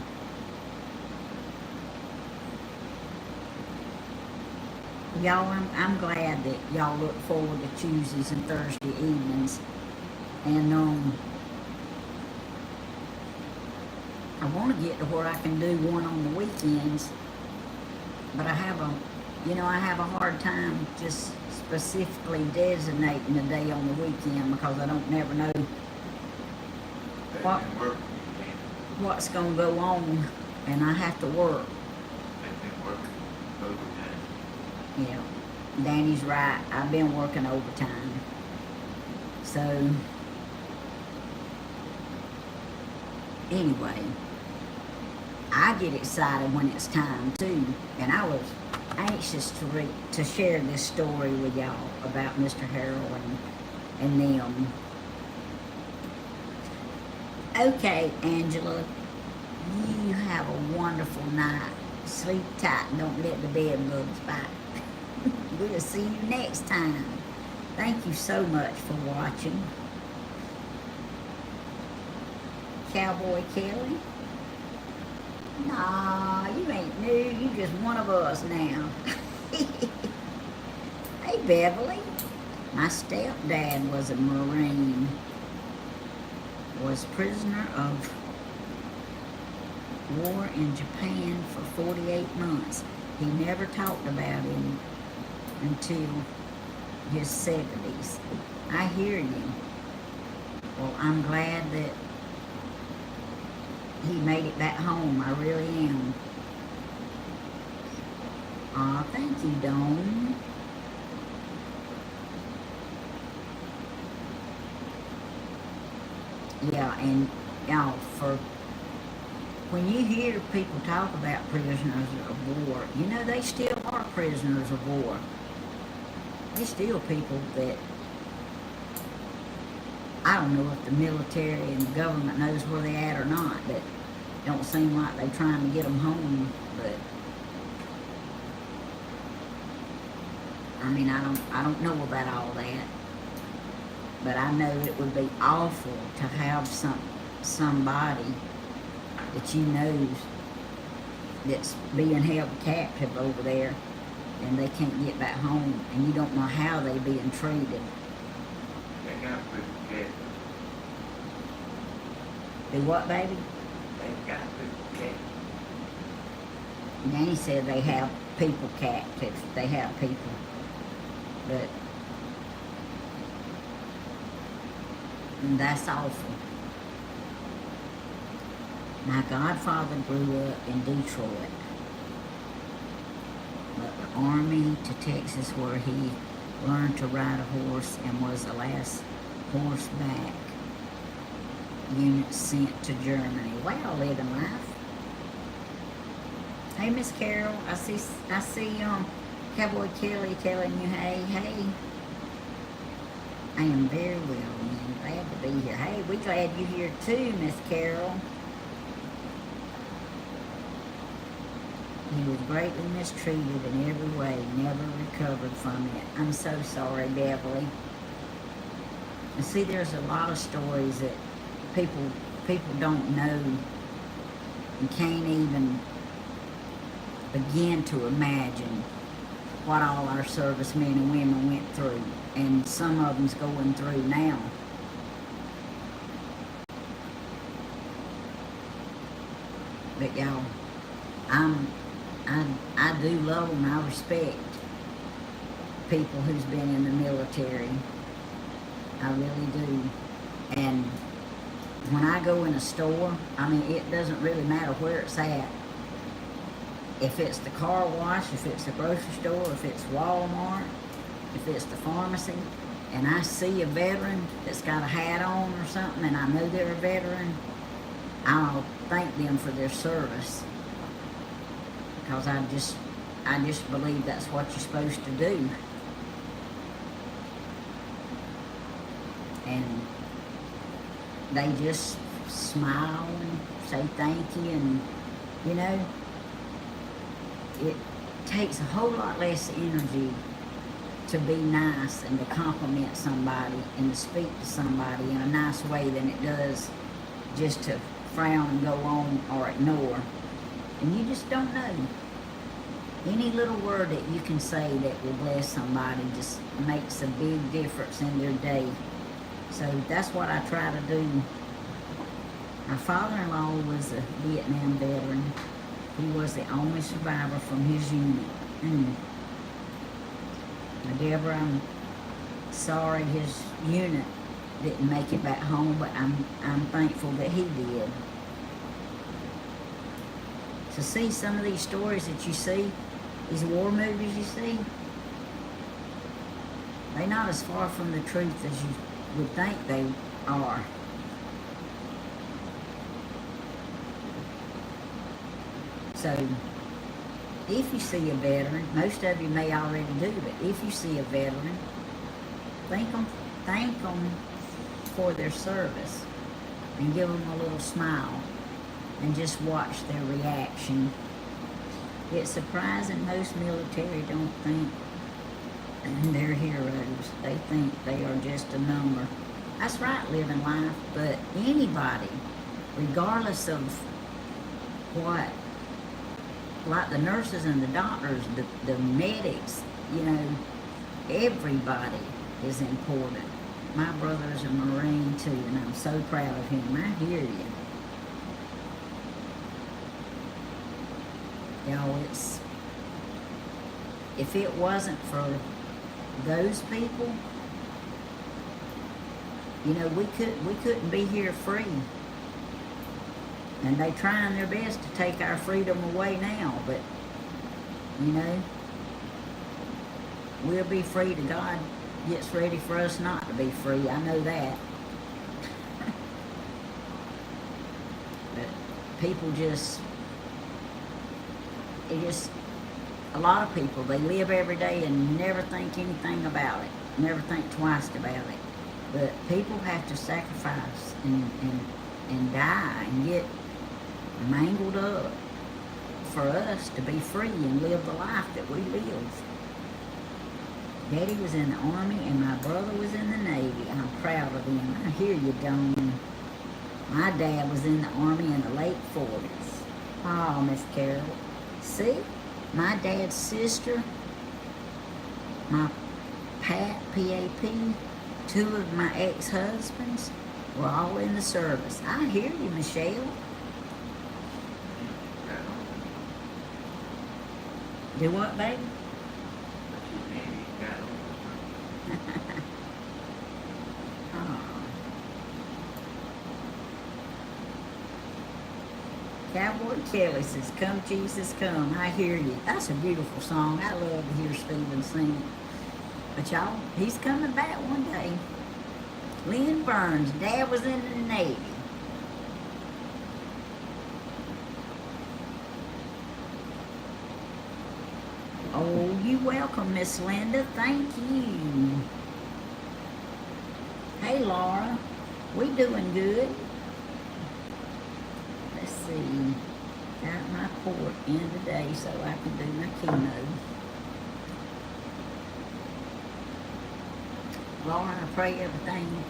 [SPEAKER 1] y'all, I'm glad that y'all look forward to Tuesdays and Thursday evenings. And I want to get to where I can do one on the weekends. But I have a hard time just specifically designating a day on the weekend because I don't never know what's going to go on, and I have to work. Yeah, Danny's right. I've been working overtime. So, anyway, I get excited when it's time too, and I was anxious to share this story with y'all about Mr. Harold and them. Okay, Angela, you have a wonderful night. Sleep tight and don't let the bed bugs bite. We'll see you next time. Thank you so much for watching. Cowboy Kelly? Nah, you ain't new. You just one of us now. Hey, Beverly. My stepdad was a Marine. Was prisoner of war in Japan for 48 months. He never talked about him until his 70s. I hear you. Well, I'm glad that he made it back home. I really am. Aw, thank you, Dawn. Yeah, and y'all, for when you hear people talk about prisoners of war, you know they still are prisoners of war. They still people that, I don't know if the military and the government knows where they at or not, but don't seem like they're trying to get them home. But I mean, I don't know about all that. But I know it would be awful to have somebody that you know that's being held captive over there, and they can't get back home, and you don't know how they being treated.
[SPEAKER 2] They got people captive.
[SPEAKER 1] Do what, baby?
[SPEAKER 2] They got people captive.
[SPEAKER 1] Nanny said they have people captive. They have people. But that's awful. My godfather grew up in Detroit. But the Army to Texas, where he learned to ride a horse and was the last horseback unit sent to Germany. Wow, living life. Hey, Miss Carol, I see Cowboy Kelly telling you, hey. I am very well, man. Glad to be here. Hey, we glad you're here too, Miss Carol. He was greatly mistreated in every way, never recovered from it. I'm so sorry, Beverly. And see, there's a lot of stories that people don't know and can't even begin to imagine what all our servicemen and women went through, and some of them's going through now. But y'all, I do love them. I respect people who's been in the military. I really do. And when I go in a store, I mean, it doesn't really matter where it's at. If it's the car wash, if it's the grocery store, if it's Walmart, if it's the pharmacy, and I see a veteran that's got a hat on or something, and I know they're a veteran, I'll thank them for their service. Because I just believe that's what you're supposed to do. And they just smile and say thank you, and you know, it takes a whole lot less energy to be nice and to compliment somebody and to speak to somebody in a nice way than it does just to frown and go on or ignore. And you just don't know. Any little word that you can say that will bless somebody just makes a big difference in their day. So that's what I try to do. My father-in-law was a Vietnam veteran. He was the only survivor from his unit. Now, Deborah, I'm sorry his unit didn't make it back home, but I'm thankful that he did. To see some of these stories that you see, these war movies you see, they're not as far from the truth as you would think they are. So, if you see a veteran, most of you may already do, but if you see a veteran, thank them for their service and give them a little smile and just watch their reaction. It's surprising most military don't think they're heroes. They think they are just a number. That's right, living life, but anybody, regardless of what, like the nurses and the doctors, the medics, you know, everybody is important. My brother's a Marine too, and I'm so proud of him. I hear you. Y'all, if it wasn't for those people, you know, we couldn't be here free. And they trying their best to take our freedom away now, but you know, we'll be free till God gets ready for us not to be free. I know that. But people a lot of people, they live every day and never think anything about it, never think twice about it. But people have to sacrifice and die and get mangled up for us to be free and live the life that we live. Daddy was in the Army and my brother was in the Navy. I'm proud of them. I hear you, Dawn. My dad was in the Army in the late 40s. Oh, Miss Carol. See, my dad's sister, my Pat, P-A-P, two of my ex-husbands were all in the service. I hear you, Michelle. Do what, baby? Oh. Cowboy Kelly says, "Come Jesus, come." I hear you. That's a beautiful song. I love to hear Stephen sing it. But y'all, he's coming back one day. Lynn Burns, Dad was in the Navy. Oh, you welcome, Miss Linda. Thank you. Hey, Laura. We doing good. Let's see. Got my port in today so I can do my chemo. Laura, I pray everything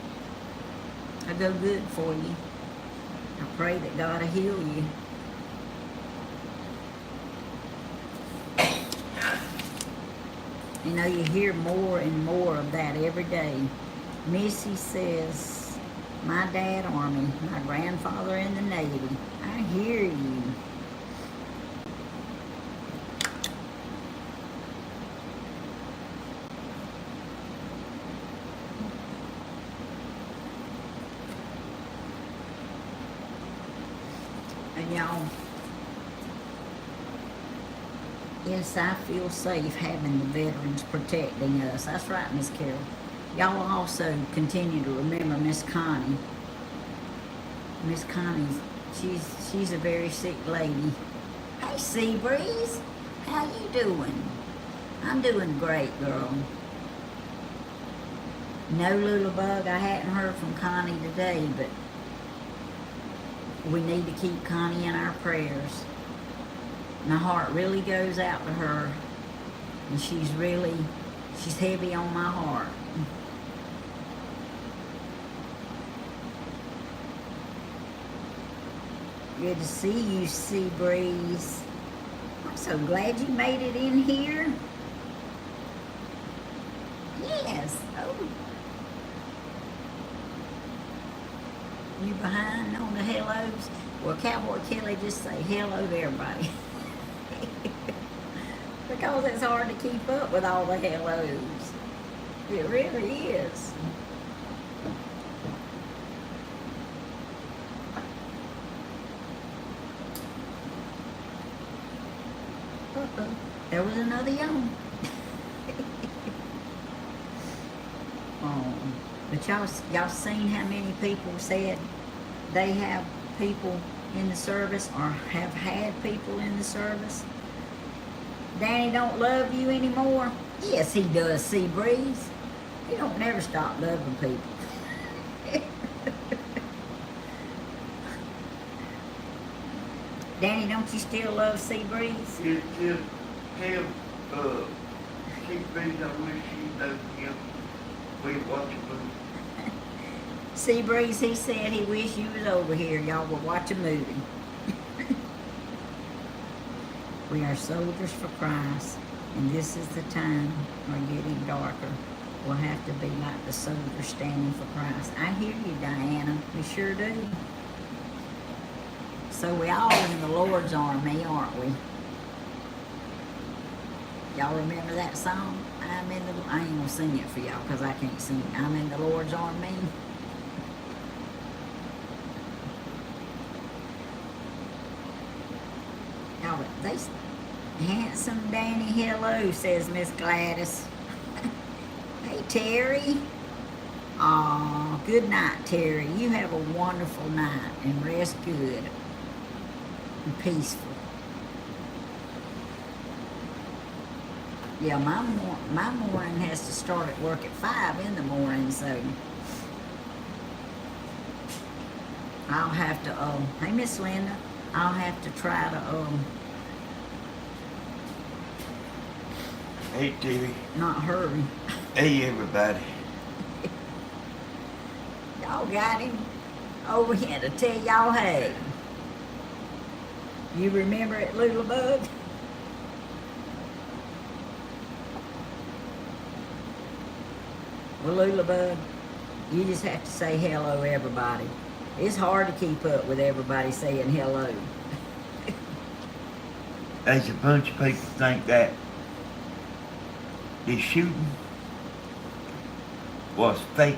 [SPEAKER 1] will go good for you. I pray that God will heal you. You know, you hear more and more of that every day. Missy says, my dad Army, my grandfather in the Navy. I hear you. And y'all, yes, I feel safe having the veterans protecting us. That's right, Miss Carol. Y'all also continue to remember Miss Connie. Miss Connie's, she's a very sick lady. Hey, Seabreeze, how you doing? I'm doing great, girl. No, little bug, I hadn't heard from Connie today, but we need to keep Connie in our prayers. My heart really goes out to her, and she's heavy on my heart. Good to see you, Seabreeze. I'm so glad you made it in here. Yes. Oh. You behind on the hellos? Well, Cowboy Kelly, just say hello to everybody. Because it's hard to keep up with all the hellos. It really is. Uh-oh. There was another yawn. Oh. But y'all seen how many people said they have people in the service or have had people in the service? Danny don't love you anymore? Yes, he does, Seabreeze. He don't never stop loving people. Danny, don't you still love Seabreeze?
[SPEAKER 2] It's just him, Seabreeze, I wish he knows him. We watch a movie.
[SPEAKER 1] Seabreeze, he said he wished you was over here. Y'all would watch a movie. We are soldiers for Christ, and this is the time we're getting darker. We'll have to be like the soldiers standing for Christ. I hear you, Diana. We sure do. So we all in the Lord's army, aren't we? Y'all remember that song? I ain't gonna sing it for y'all because I can't sing. I'm in the Lord's army. Y'all, handsome Danny, hello, says Miss Gladys. Hey, Terry. Aw, good night, Terry. You have a wonderful night and rest good and peaceful. Yeah, my morning has to start at work at 5 in the morning, so I'll have to, hey, Miss Linda, I'll have to try to,
[SPEAKER 2] Hey, TV.
[SPEAKER 1] Not hurry.
[SPEAKER 2] Hey, everybody.
[SPEAKER 1] Y'all got him over here to tell y'all hey. You remember it, little bug? Well, Lula Bug, you just have to say hello, everybody. It's hard to keep up with everybody saying hello.
[SPEAKER 2] There's a bunch of people think that the shooting was fake.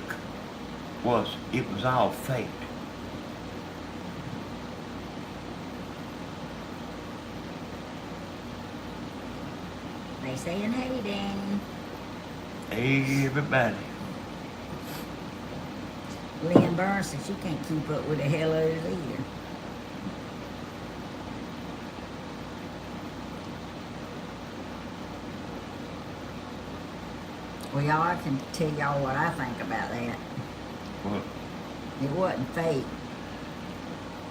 [SPEAKER 2] It was all fake.
[SPEAKER 1] They saying hey, Danny.
[SPEAKER 2] Hey, everybody.
[SPEAKER 1] Lynn Burns said she can't keep up with the hellos either. Well, y'all, I can tell y'all what I think about that.
[SPEAKER 2] What?
[SPEAKER 1] It wasn't fake.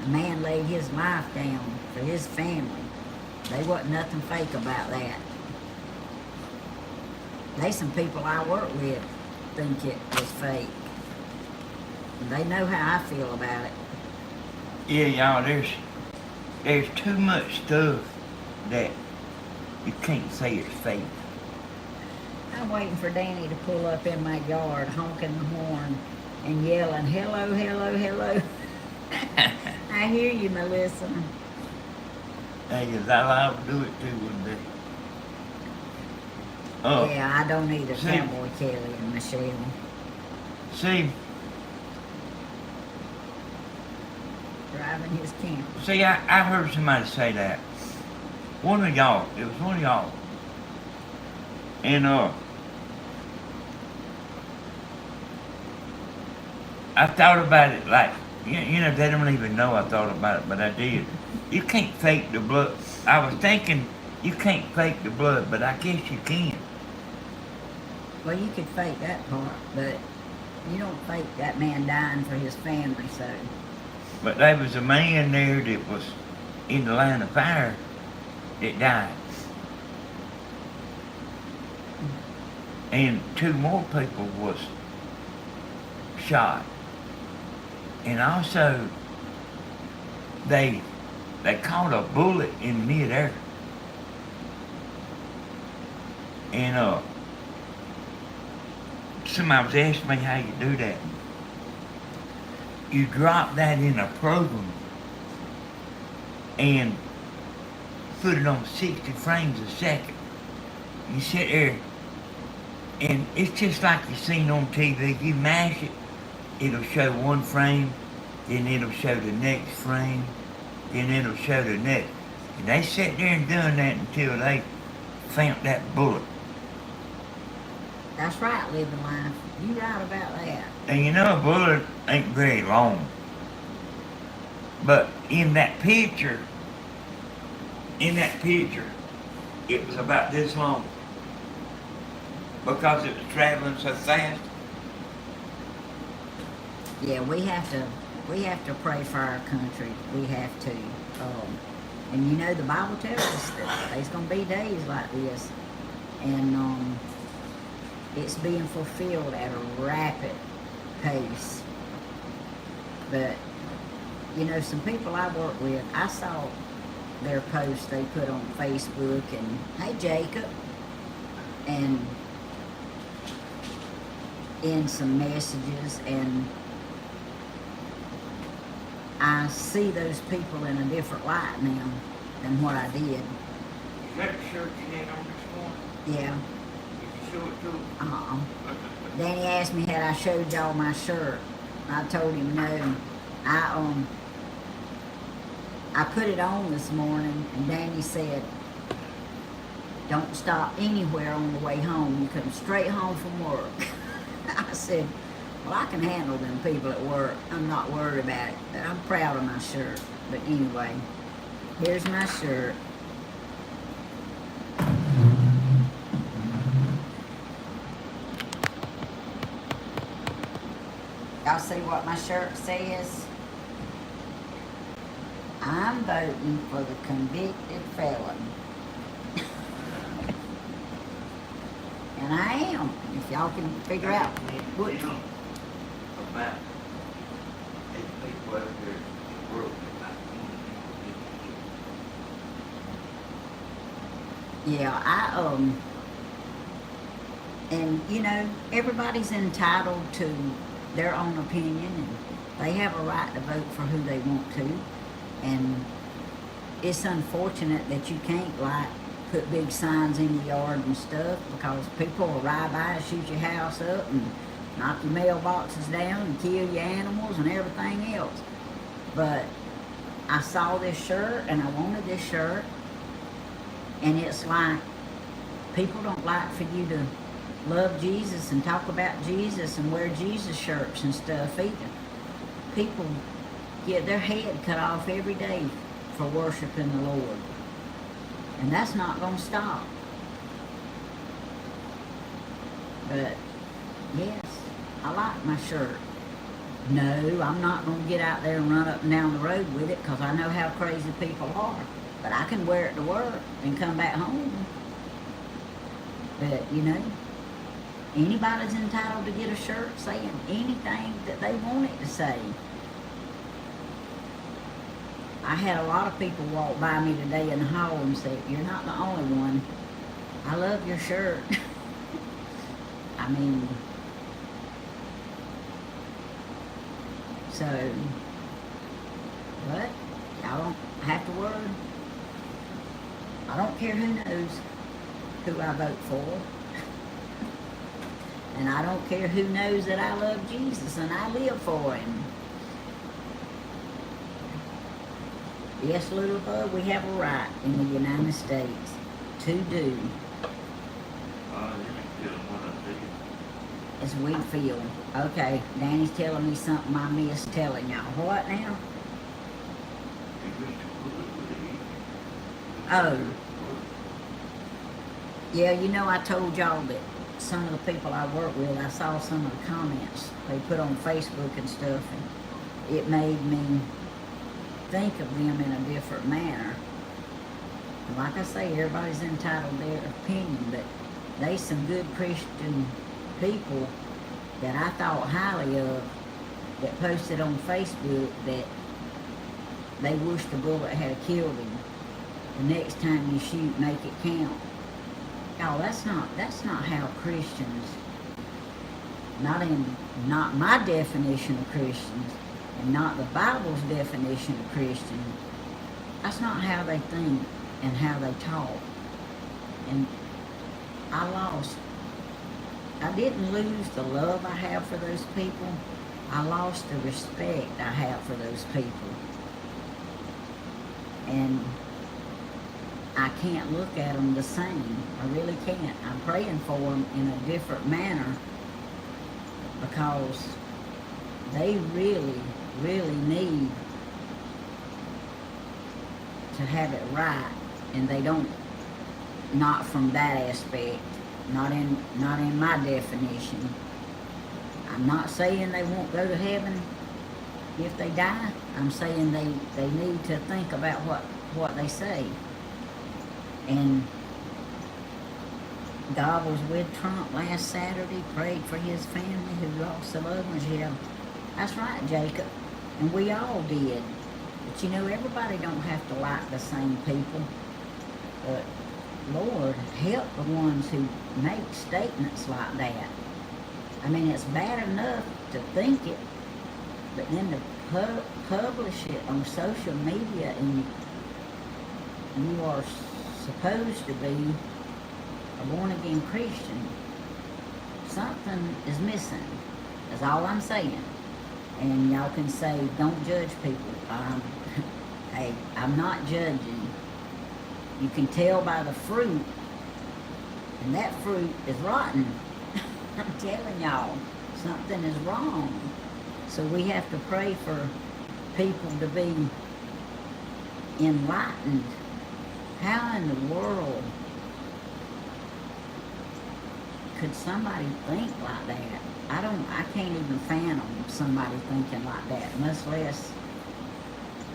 [SPEAKER 1] A man laid his life down for his family. There wasn't nothing fake about that. There's some people I work with think it was fake. They know how I feel about it.
[SPEAKER 2] Yeah, y'all, there's too much stuff that you can't say it's fake.
[SPEAKER 1] I'm waiting for Danny to pull up in my yard, honking the horn and yelling, hello, hello, hello. I hear you, Melissa.
[SPEAKER 2] Hey, is that how I would do it too, wouldn't they? Oh,
[SPEAKER 1] Yeah, I don't either,
[SPEAKER 2] see,
[SPEAKER 1] Cowboy Kelly and Michelle.
[SPEAKER 2] see,
[SPEAKER 1] Driving his camper.
[SPEAKER 2] see, I heard somebody say that. One of y'all, it was one of y'all. And, I thought about it like, you know, they don't even know I thought about it, but I did. You can't fake the blood. I was thinking you can't fake the blood, but I guess you can.
[SPEAKER 1] Well, you could fake that part, but you don't fake that man dying for his family, so.
[SPEAKER 2] But there was a man there that was in the line of fire that died. And 2 more people was shot. And also, they caught a bullet in midair. And somebody was asking me how you do that. You drop that in a program and put it on 60 frames a second. You sit there and it's just like you seen on TV. You mash it, it'll show 1 frame, then it'll show the next frame, then it'll show the next. And they sat there and done that until they found that bullet.
[SPEAKER 1] That's right, living life. You right about that.
[SPEAKER 2] And you know a bullet ain't very long. But in that picture, it was about this long. Because it was traveling so fast.
[SPEAKER 1] Yeah, we have to pray for our country. We have to. And you know, the Bible tells us that there's going to be days like this. And it's being fulfilled at a rapid pace. But, you know, some people I work with, I saw their posts they put on Facebook and, hey, Jacob, and in some messages, and I see those people in a different light now than what I did.
[SPEAKER 2] Is that the shirt you had on this morning?
[SPEAKER 1] Yeah.
[SPEAKER 2] Did you show it to him?
[SPEAKER 1] Danny asked me had I showed y'all my shirt. I told him no. I put it on this morning, and Danny said, don't stop anywhere on the way home. You come straight home from work. I said, well, I can handle them people at work. I'm not worried about it. But I'm proud of my shirt. But anyway, here's my shirt. Y'all see what my shirt says? I'm voting for the convicted felon. And I am, if y'all can figure out what.
[SPEAKER 3] About 8 people out there in the world.
[SPEAKER 1] Yeah, and you know, everybody's entitled to their own opinion, and they have a right to vote for who they want to. And it's unfortunate that you can't, like, put big signs in your yard and stuff, because people will ride by and shoot your house up and knock your mailboxes down and kill your animals and everything else. But I saw this shirt and I wanted this shirt, and it's like, people don't like for you to love Jesus and talk about Jesus and wear Jesus shirts and stuff either. People get their head cut off every day for worshiping the Lord. And that's not going to stop. But, yes, I like my shirt. No, I'm not going to get out there and run up and down the road with it, because I know how crazy people are. But I can wear it to work and come back home. But, you know, anybody's entitled to get a shirt saying anything that they want it to say. I had a lot of people walk by me today in the hall and say, "You're not the only one. I love your shirt." I mean, so, but y'all don't have to worry. I don't care who knows who I vote for. And I don't care who knows that I love Jesus and I live for him. Yes, little bud, we have a right in the United States to do as we feel. Okay, Danny's telling me something I missed telling y'all. What now? Oh. Yeah, you know, I told y'all that some of the people I work with, I saw some of the comments they put on Facebook and stuff, and it made me think of them in a different manner. And like I say, everybody's entitled to their opinion, but they some good Christian people that I thought highly of that posted on Facebook that they wish the bullet had killed him. The next time you shoot, make it count. Oh, that's not how Christians, not my definition of Christians, and not the Bible's definition of Christian. That's not how they think and how they talk. And I didn't lose the love I have for those people. I lost the respect I have for those people. And I can't look at them the same. I really can't. I'm praying for them in a different manner, because they really, really need to have it right, and they don't, not from that aspect, not in my definition. I'm not saying they won't go to heaven if they die. I'm saying they need to think about what they say. And God was with Trump last Saturday, prayed for his family who lost their loved ones. Yeah, that's right, Jacob. And we all did. But you know, everybody don't have to like the same people. But Lord, help the ones who make statements like that. I mean, it's bad enough to think it, but then to publish it on social media, and you are supposed to be a born-again Christian. Something is missing. That's all I'm saying. And y'all can say, don't judge people. Hey, I'm not judging. You can tell by the fruit, and that fruit is rotten. I'm telling y'all, something is wrong. So we have to pray for people to be enlightened. How in the world could somebody think like that? I can't even fathom somebody thinking like that, much less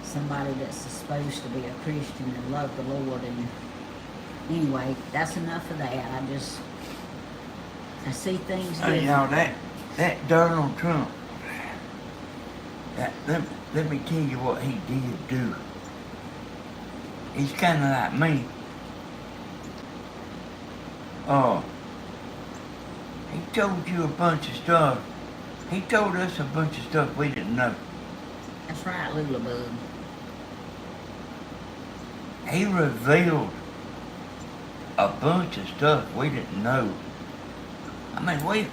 [SPEAKER 1] somebody that's supposed to be a Christian and love the Lord. And anyway, that's enough of that. I see things
[SPEAKER 2] Hey,
[SPEAKER 1] different.
[SPEAKER 2] y'all, that Donald Trump, let me tell you what he did do. He's kind of like me. Oh, he told you a bunch of stuff. He told us a bunch of stuff we didn't know.
[SPEAKER 1] That's right, Lulabug.
[SPEAKER 2] He revealed a bunch of stuff we didn't know. I mean,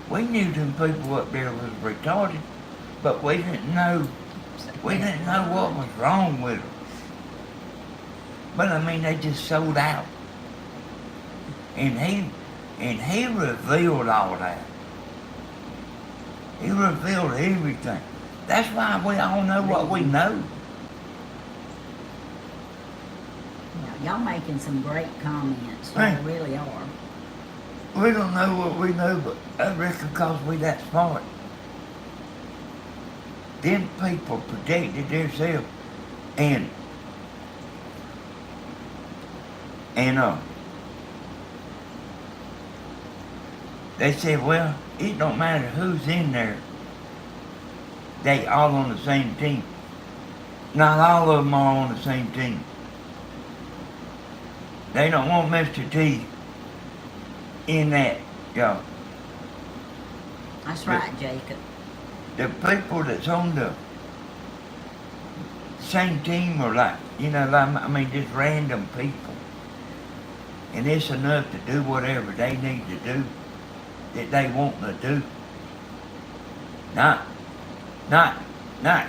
[SPEAKER 2] we knew them people up there was retarded, but we didn't know what was wrong with them. But I mean, they just sold out. And he revealed all that. He revealed everything. That's why we all know what we know.
[SPEAKER 1] Yeah, y'all making some great comments. Y'all
[SPEAKER 2] Right.
[SPEAKER 1] really are.
[SPEAKER 2] We don't know what we know, but I reckon because we that smart. Them people protected themselves and they said, well, it don't matter who's in there. They all on the same team. Not all of them are on the same team. They don't want Mr. T in that, y'all.
[SPEAKER 1] That's right, Jacob.
[SPEAKER 2] The people that's on the same team are like, just random people. And it's enough to do whatever they need to do that they want to do. Not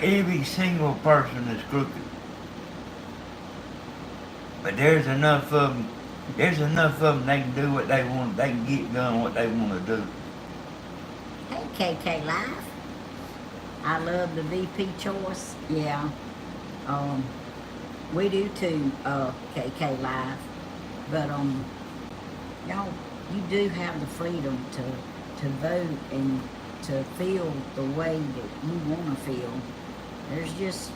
[SPEAKER 2] every single person is crooked. But there's enough of them they can do what they want, they can get done what they want to do.
[SPEAKER 1] Hey, KK Life. I love the VP choice. Yeah. We do too, KK Live. But, y'all, you do have the freedom to vote and to feel the way that you want to feel. There's just,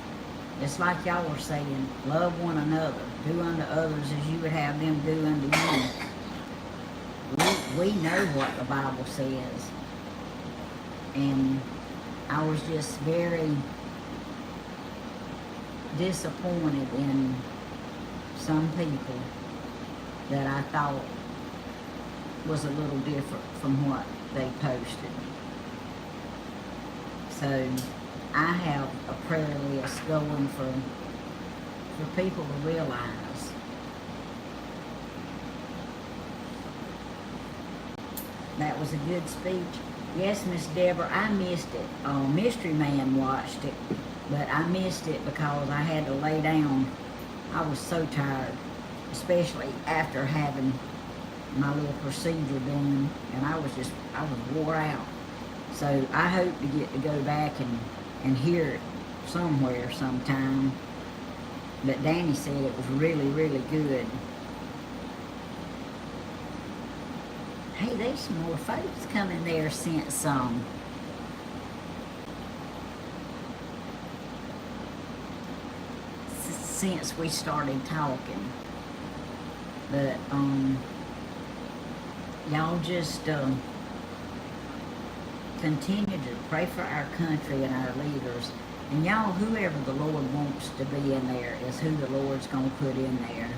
[SPEAKER 1] it's like y'all were saying, love one another. Do unto others as you would have them do unto you. We know what the Bible says. And I was just very disappointed in some people that I thought was a little different from what they posted. So I have a prayer list going for people to realize that was a good speech. Yes, Miss Deborah, I missed it. Mystery Man watched it, but I missed it because I had to lay down. I was so tired, especially after having my little procedure done, and I was wore out. So I hope to get to go back and hear it somewhere sometime. But Danny said it was really, really good. Hey, there's some more folks coming there since since we started talking. But y'all just continue to pray for our country and our leaders. And y'all, whoever the Lord wants to be in there is who the Lord's going to put in there.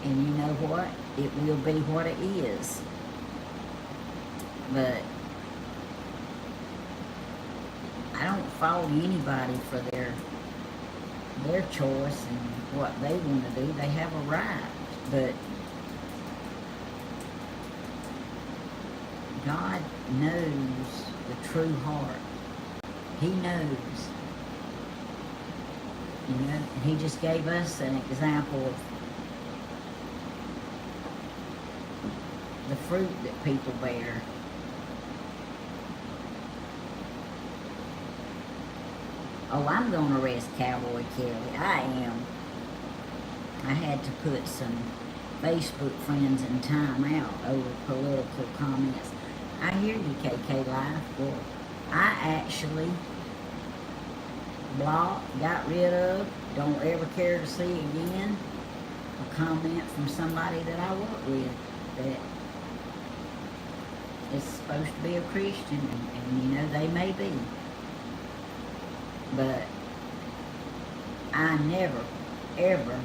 [SPEAKER 1] And you know what? It will be what it is. But I don't fault anybody for their choice and what they want to do. They have a right. But God knows the true heart. He knows. You know, he just gave us an example of the fruit that people bear. Oh, I'm going to arrest Cowboy Kelly. I am. I had to put some Facebook friends in time out over political comments. I hear you, KK Life. Well, I actually blocked, got rid of, don't ever care to see again a comment from somebody that I work with that is supposed to be a Christian, and you know, they may be. But I never, ever,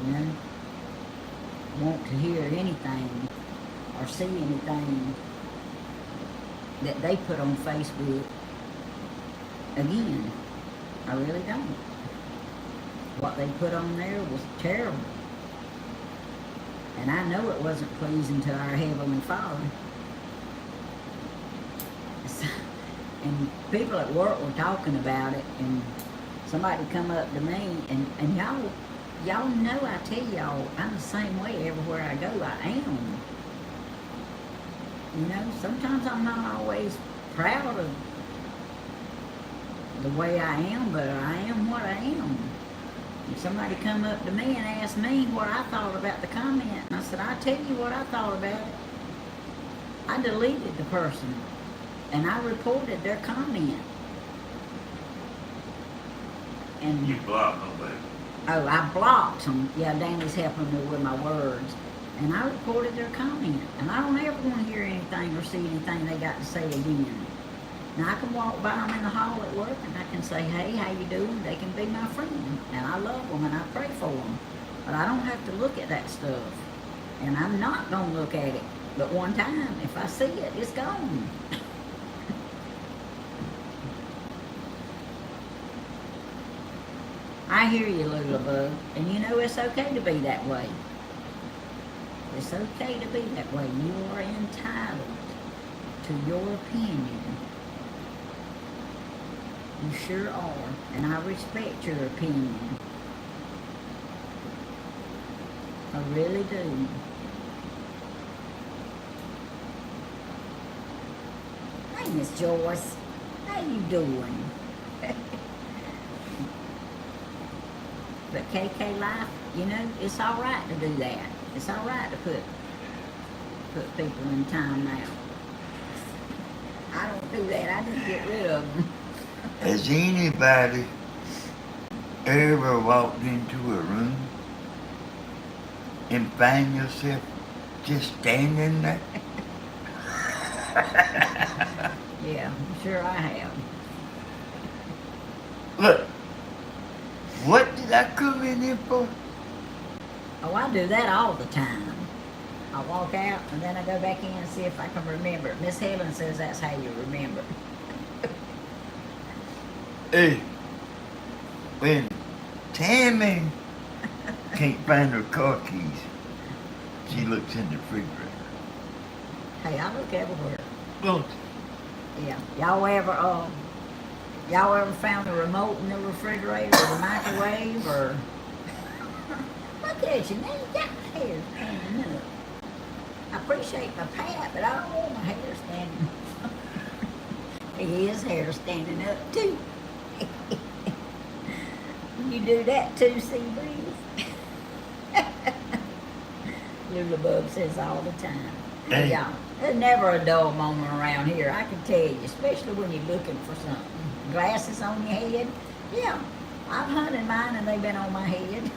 [SPEAKER 1] you know, want to hear anything or see anything that they put on Facebook again. I really don't. What they put on there was terrible. And I know it wasn't pleasing to our Heavenly Father. And people at work were talking about it, and somebody come up to me, and y'all know, I tell y'all, I'm the same way everywhere I go. I am. You know, sometimes I'm not always proud of the way I am, but I am what I am. If somebody come up to me and asked me what I thought about the comment, and I said, I'll tell you what I thought about it. I deleted the person, and I reported their comment. And
[SPEAKER 3] You block nobody.
[SPEAKER 1] oh, I blocked them. Yeah, Danny's helping me with my words. And I reported their comment. And I don't ever want to hear anything or see anything they got to say again. Now, I can walk by them in the hall at work, and I can say, hey, how you doing? They can be my friend. And I love them, and I pray for them. But I don't have to look at that stuff. And I'm not going to look at it. But one time, if I see it, it's gone. I hear you, Lulabug. And you know, it's okay to be that way. It's okay to be that way. You are entitled to your opinion. You sure are. And I respect your opinion. I really do. Hey, Miss Joyce. How you doing? But KK Life, you know, it's all right to do that. It's all right to put people in time out. I don't do that. I just get rid of them.
[SPEAKER 2] Has anybody ever walked into a room and find yourself just standing there?
[SPEAKER 1] Yeah, I'm sure I have.
[SPEAKER 2] Look, what did I come in here for?
[SPEAKER 1] Oh, I do that all the time. I walk out and then I go back in and see if I can remember it. Miss Helen says that's how you remember it.
[SPEAKER 2] Hey, when Tammy can't find her car keys, she looks in the refrigerator.
[SPEAKER 1] Hey, I look everywhere.
[SPEAKER 2] Look,
[SPEAKER 1] Yeah. Y'all ever found the remote in the refrigerator or the microwave or look at you, now you got hair standing up. I appreciate my pat, but I don't want my hair standing up. His hair standing up too. You do that too, Seabreeze. Lulabub says all the time.
[SPEAKER 2] Hey.
[SPEAKER 1] Yeah, there's never a dull moment around here, I can tell you, especially when you're looking for something. Glasses on your head, yeah, I've hunted mine and they've been on my head.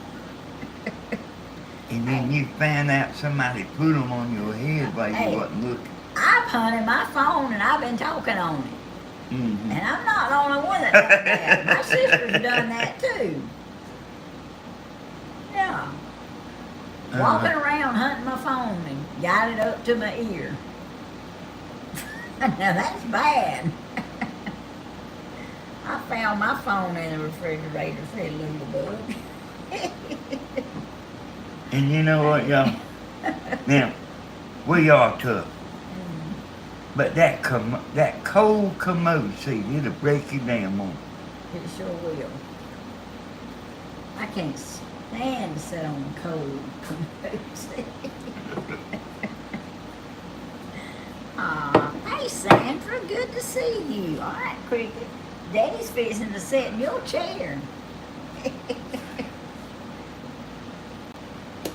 [SPEAKER 2] and then you found out somebody put them on your head while
[SPEAKER 1] Hey.
[SPEAKER 2] you wasn't looking.
[SPEAKER 1] I've hunted my phone and I've been talking on it.
[SPEAKER 2] Mm-hmm.
[SPEAKER 1] And I'm not the only one that does that. My sister's done that too. Yeah. Walking around hunting my phone and got it up to my ear. Now that's bad. I found my phone in the refrigerator, said Lulabug.
[SPEAKER 2] And you know what, y'all? Now, we are tough. But that cold commode seat, it'll break you down more.
[SPEAKER 1] It sure will. I can't stand to sit on a cold commode seat. Hey Sandra, good to see you. All right, Cricket. Daddy's fixing to sit in your chair.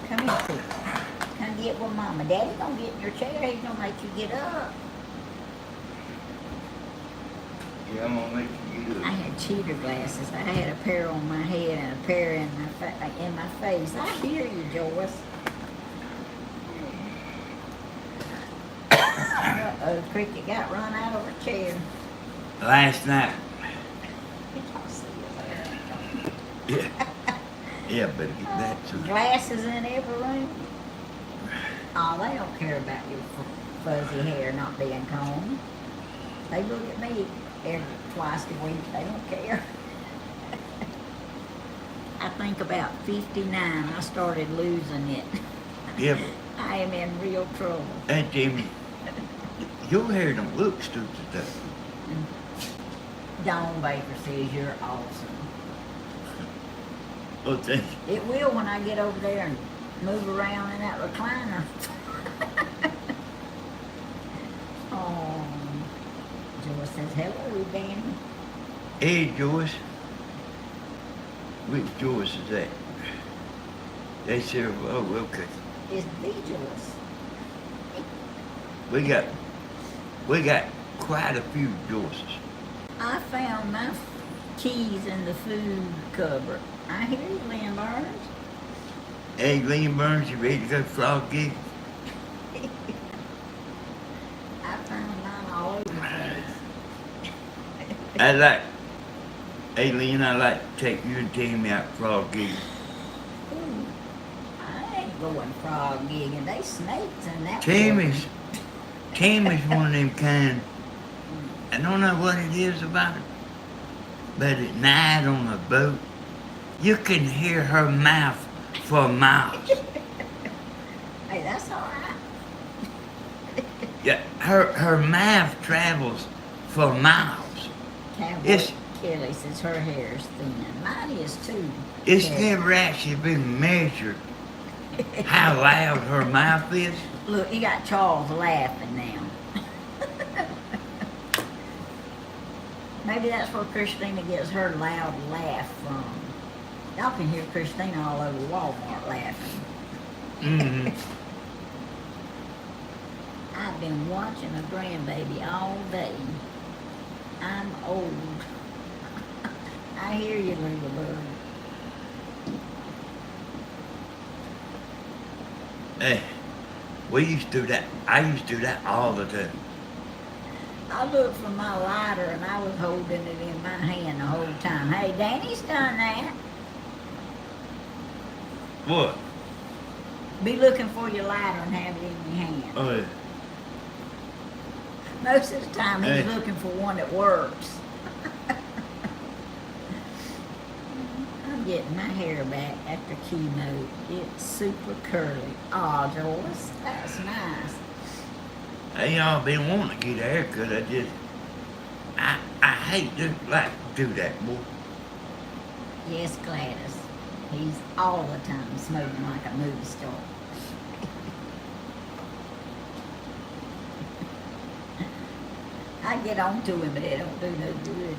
[SPEAKER 1] Come here, Cricket. Come get with Mama. Daddy gonna get in your chair. He's gonna make you get up.
[SPEAKER 2] Yeah, I'm gonna make you do
[SPEAKER 1] I
[SPEAKER 2] it.
[SPEAKER 1] had cheater glasses. I had a pair on my head and a pair in my face. I hear you, Joyce. Uh-oh, Cricket got run out of her chair.
[SPEAKER 2] Last night.
[SPEAKER 1] Did y'all see it there?
[SPEAKER 2] Yeah. Yeah, better get that too.
[SPEAKER 1] Glasses in every room. Oh, they don't care about your fuzzy hair not being combed. They look at me twice a week. They don't care. I think about 59, I started losing it.
[SPEAKER 2] Yeah,
[SPEAKER 1] I am in real trouble.
[SPEAKER 2] and Jimmy, your hair don't look stupid though.
[SPEAKER 1] Dawn Baker says you're awesome.
[SPEAKER 2] Oh, thank you.
[SPEAKER 1] It will when I get over there and move around in that recliner. Oh, Joyce says, hello, Danny.
[SPEAKER 2] Hey, Joyce. Which Joyce is that? They said, oh, okay.
[SPEAKER 1] It's the Joyce.
[SPEAKER 2] We got quite a few Joyces.
[SPEAKER 1] I found my keys in the food cupboard. I hear you, Lynn Burns.
[SPEAKER 2] Hey, Lynn Burns, you ready to go frog gig?
[SPEAKER 1] I found mine all over the place.
[SPEAKER 2] Hey, Lynn, I like to take you and Tammy out frog gigging.
[SPEAKER 1] Ooh, I ain't going frog gigging. They snakes in that
[SPEAKER 2] Tammy's one of them kind. I don't know what it is about it, but at night on a boat, you can hear her mouth for miles.
[SPEAKER 1] Hey, that's all right.
[SPEAKER 2] Yeah, her mouth travels for miles.
[SPEAKER 1] Cowboy
[SPEAKER 2] It's-
[SPEAKER 1] Kelly says her hair is thin. Mine is too.
[SPEAKER 2] It's
[SPEAKER 1] Kelly.
[SPEAKER 2] never actually been measured how loud her mouth is.
[SPEAKER 1] Look, you got Charles laughing now. Maybe that's where Christina gets her loud laugh from. Y'all can hear Christina all over Walmart laughing.
[SPEAKER 2] Mm-hmm.
[SPEAKER 1] I've been watching a grandbaby all day. I'm old. I hear you, little bird.
[SPEAKER 2] Hey, we used to do that. I used to do that all the time.
[SPEAKER 1] I looked for my lighter and I was holding it in my hand the whole time. Hey, Danny's done that.
[SPEAKER 2] What?
[SPEAKER 1] Be looking for your lighter and have it in your hand.
[SPEAKER 2] Oh, yeah.
[SPEAKER 1] Most of the time he's
[SPEAKER 2] Hey.
[SPEAKER 1] looking for one that works. I'm getting my hair back after chemo. It's super curly. Aw, Joyce, that's nice.
[SPEAKER 2] Hey, y'all been wanting to get a haircut. I hate to do that, boy.
[SPEAKER 1] Yes, Gladys. He's all the time smoking like a movie star. I get on to him, but it don't do no good.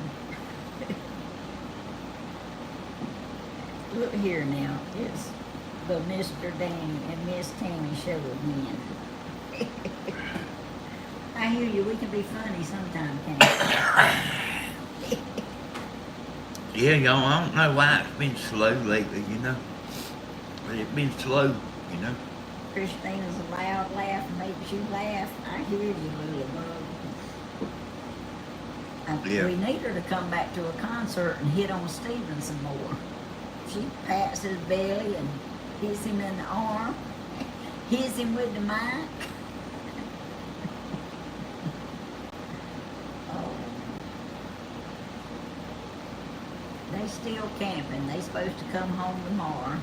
[SPEAKER 1] Look here now. It's the Mr. Danny and Miss Tammy show again. I hear you. We can be funny sometime, can't we?
[SPEAKER 2] Yeah, y'all, I don't know why it's been slow lately, you know. But it's been slow, you know.
[SPEAKER 1] Christina's a loud laugh makes you laugh. I hear you, little bug.
[SPEAKER 2] Yeah.
[SPEAKER 1] We need her to come back to a concert and hit on Steven some more. She pats his belly and hits him in the arm, hits him with the mic. Oh. They still camping. They supposed to come home tomorrow.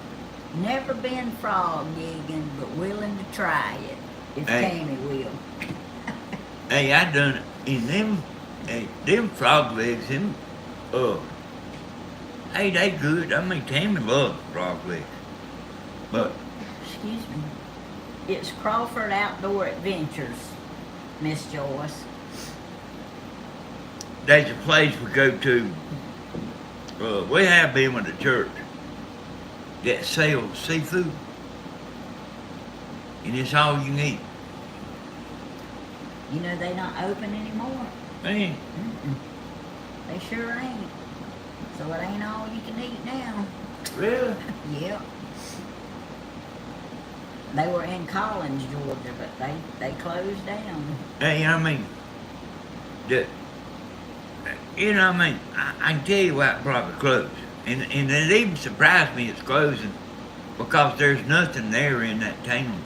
[SPEAKER 1] Never been frog gigging, but willing to try it if
[SPEAKER 2] Hey.
[SPEAKER 1] Tammy will.
[SPEAKER 2] Hey, I done it. And them frog legs, hey, they good. I mean, Tammy loves frog legs. But,
[SPEAKER 1] Excuse me. It's Crawford Outdoor Adventures, Miss Joyce.
[SPEAKER 2] there's a place we go to, we have been with the church that sells seafood. And it's all you need.
[SPEAKER 1] You know they not open anymore.
[SPEAKER 2] Man,
[SPEAKER 1] Mm-mm. They sure ain't. So it ain't all you can eat now.
[SPEAKER 2] really?
[SPEAKER 1] Yep. They were in Collins, Georgia, but they closed down.
[SPEAKER 2] Hey, I mean, the, you know, I mean, I can tell you why it probably closed. And it even surprised me it's closing because there's nothing there in that town.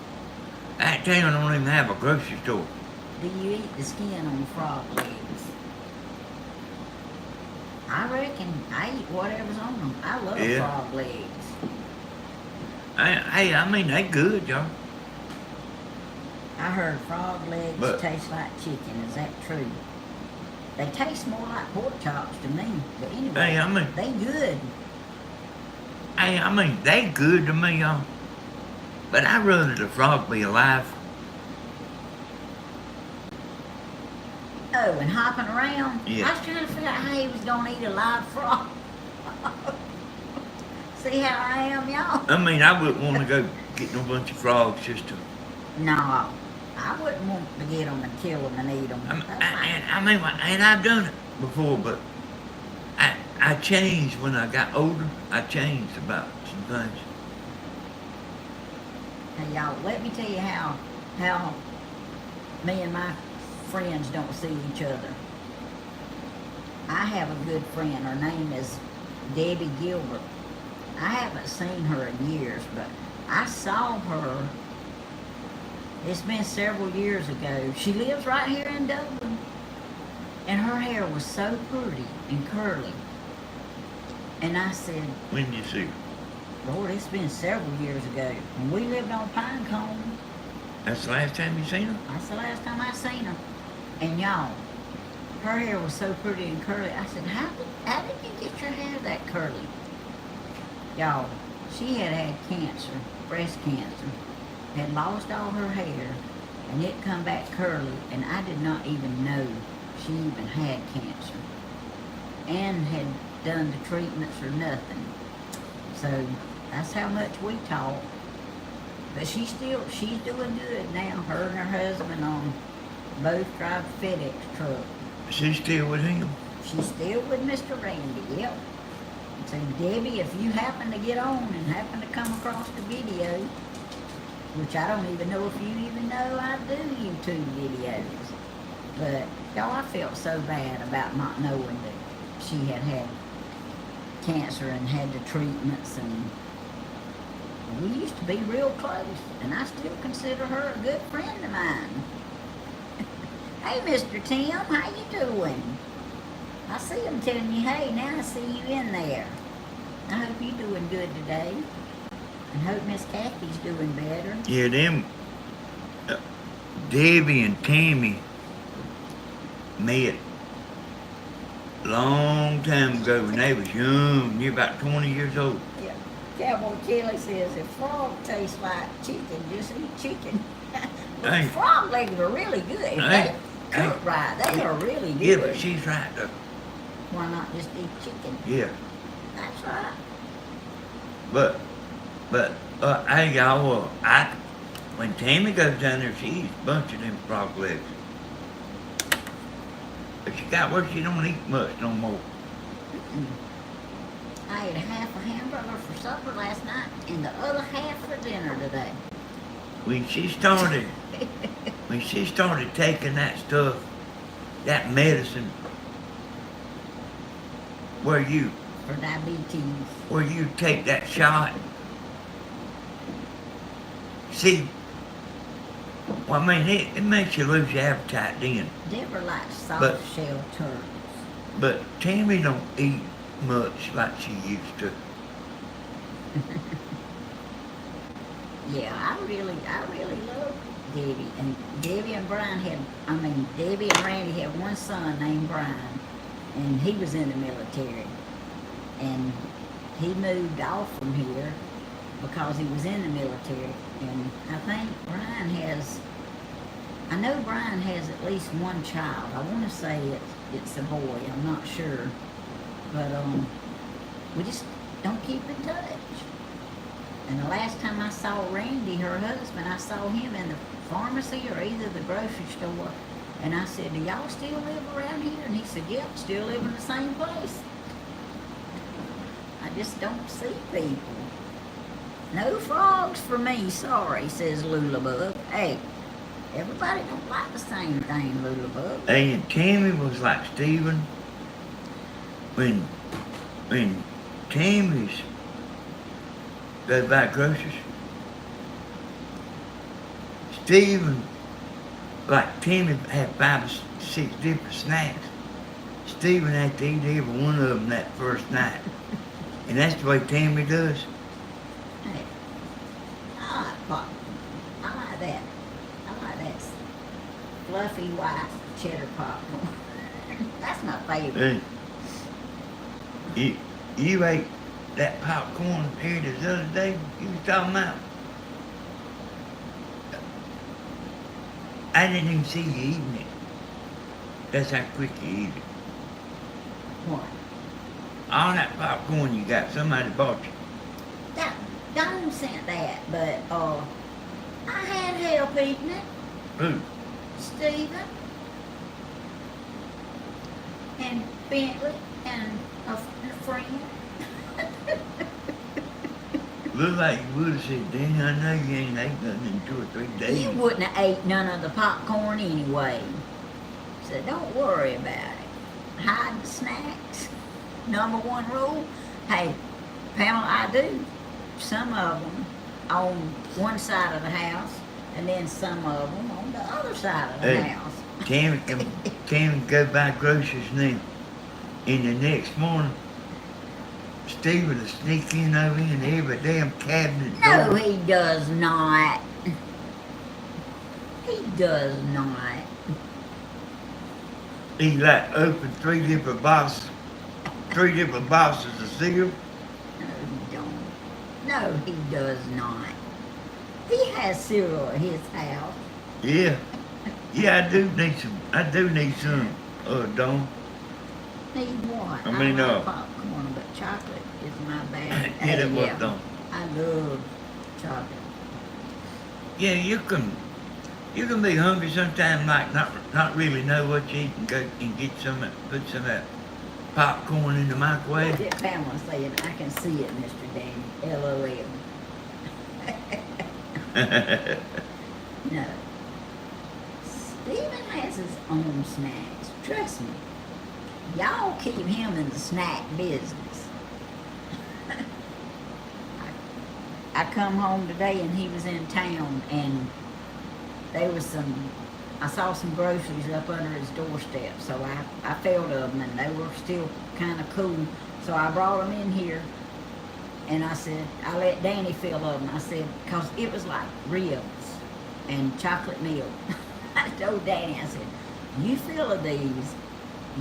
[SPEAKER 2] That town don't even have a grocery store.
[SPEAKER 1] Do you eat the skin on frog legs? I reckon I eat whatever's on them. I love
[SPEAKER 2] Yeah.
[SPEAKER 1] frog legs.
[SPEAKER 2] I mean, they good, y'all.
[SPEAKER 1] I heard frog legs
[SPEAKER 2] But-
[SPEAKER 1] taste like chicken. Is that true? They taste more like pork chops to me. But anyway,
[SPEAKER 2] Hey, I mean,
[SPEAKER 1] they good.
[SPEAKER 2] they good to me, y'all. But I'd rather the frog be alive.
[SPEAKER 1] Oh, and hopping around.
[SPEAKER 2] Yeah.
[SPEAKER 1] I was trying to figure out how he was gonna eat a live frog. See how I am, y'all?
[SPEAKER 2] I mean, I wouldn't want to go get no bunch of frogs just to.
[SPEAKER 1] No, I wouldn't want to get them and kill them and eat them.
[SPEAKER 2] I mean, and I've done it before, but I changed when I got older. I changed about some things.
[SPEAKER 1] Hey, y'all, let me tell you how me and my friends don't see each other. I have a good friend. Her name is Debbie Gilbert. I haven't seen her in years, but I saw her. It's been several years ago. She lives right here in Dublin. And her hair was so pretty and curly. And I said,
[SPEAKER 2] When did you see her?
[SPEAKER 1] Lord, it's been several years ago. When we lived on Pinecone,
[SPEAKER 2] That's the last time you seen her?
[SPEAKER 1] that's the last time I seen her. And y'all, her hair was so pretty and curly. I said, how did you get your hair that curly? Y'all, she had cancer, breast cancer, had lost all her hair, and it come back curly, and I did not even know she even had cancer. And had done the treatments or nothing. So that's how much we talk. But she's doing good now. Her and her husband both drive FedEx truck.
[SPEAKER 2] She's still with him.
[SPEAKER 1] She's still with Mr. Randy, yep. So Debbie, if you happen to get on and happen to come across the video, which I don't even know if you even know I do YouTube videos, but y'all, I felt so bad about not knowing that she had cancer and had the treatments, and we used to be real close, and I still consider her a good friend of mine. Hey, Mr. Tim, how you doing? I see him telling you, hey, now I see you in there. I hope you're doing good today, and hope Miss Kathy's doing better.
[SPEAKER 2] Yeah, them Debbie and Tammy met long time ago when they was young. You're about 20 years old.
[SPEAKER 1] Yeah. Cowboy Kelly says if frog tastes like chicken, just eat chicken. But
[SPEAKER 2] Hey.
[SPEAKER 1] frog legs are really good. If
[SPEAKER 2] Hey.
[SPEAKER 1] they cook right, they are really good.
[SPEAKER 2] Yeah, but she's right though.
[SPEAKER 1] Why not just eat chicken?
[SPEAKER 2] Yeah,
[SPEAKER 1] That's right.
[SPEAKER 2] but hey y'all, when Tammy goes down there, she eats a bunch of them frog legs. But she got where she don't eat much no more.
[SPEAKER 1] I ate half a hamburger for supper last night and the other half for dinner today.
[SPEAKER 2] When she started taking that stuff, that medicine, where you
[SPEAKER 1] For diabetes.
[SPEAKER 2] take that shot. See, well, I mean, it makes you lose your appetite then.
[SPEAKER 1] Deborah likes soft
[SPEAKER 2] But-
[SPEAKER 1] shell turtles.
[SPEAKER 2] But Tammy don't eat much like she used to.
[SPEAKER 1] Yeah, I really love Debbie. And Debbie and Randy had one son named Brian, and he was in the military. And he moved off from here because he was in the military. And I think Brian has at least one child. I want to say it's a boy. I'm not sure. But we just don't keep in touch. And the last time I saw Randy, her husband, I saw him in the pharmacy or either the grocery store. And I said, do y'all still live around here? And he said, yep, still live in the same place. I just don't see people. No frogs for me, sorry, says Lulabug. Hey, everybody don't like the same thing, Lulabug.
[SPEAKER 2] And Tammy was like Stephen when Tammy's go buy groceries. Stephen, like Tammy had 5 or 6 different snacks. Stephen had to eat every one of them that first night. And that's the way Tammy does.
[SPEAKER 1] Hey, I like popcorn. I like that. I like that fluffy white cheddar popcorn. That's my favorite.
[SPEAKER 2] You ate that popcorn here the other day you was talking about. I didn't even see you eating it. That's how quick you eat it.
[SPEAKER 1] What?
[SPEAKER 2] All that popcorn you got, somebody bought you.
[SPEAKER 1] That Don sent that, but I had help eating it.
[SPEAKER 2] Who?
[SPEAKER 1] Stephen and Bentley and a friend.
[SPEAKER 2] Look like you would have said, Danny, I know you ain't ate nothing in 2 or 3 days.
[SPEAKER 1] You wouldn't have ate none of the popcorn anyway. So don't worry about it. Hide the snacks. Number 1 rule. Hey, Pamela, I do some of them on one side of the house and then some of them on the other side of the house.
[SPEAKER 2] Tammy can go buy groceries now. And the next morning, Steve will sneak in over in every damn cabinet
[SPEAKER 1] No,
[SPEAKER 2] door.
[SPEAKER 1] he does not. He does not.
[SPEAKER 2] He like opened 3 different boxes of cereal.
[SPEAKER 1] No, he don't. No, he does not. He has cereal at his house.
[SPEAKER 2] Yeah. Yeah, I do need some, Dawn.
[SPEAKER 1] Need what?
[SPEAKER 2] I mean,
[SPEAKER 1] like popcorn, but chocolate is my bad.
[SPEAKER 2] Get it, what,
[SPEAKER 1] yeah.
[SPEAKER 2] Dawn?
[SPEAKER 1] I love chocolate.
[SPEAKER 2] Yeah, you can be hungry sometime, like not really know what you eat and go and get put some of that popcorn in the microwave.
[SPEAKER 1] Look at Pamela saying, I can see it, Mr. Danny. LOL. No. Stephen has his own snacks. Trust me. Y'all keep him in the snack business. I come home today and he was in town and I saw some groceries up under his doorstep, so I felt of them and they were still kind of cool. So I brought them in here and I said, I let Danny fill of them. I said, because it was like ribs and chocolate milk. I told Danny, I said, you fill of these,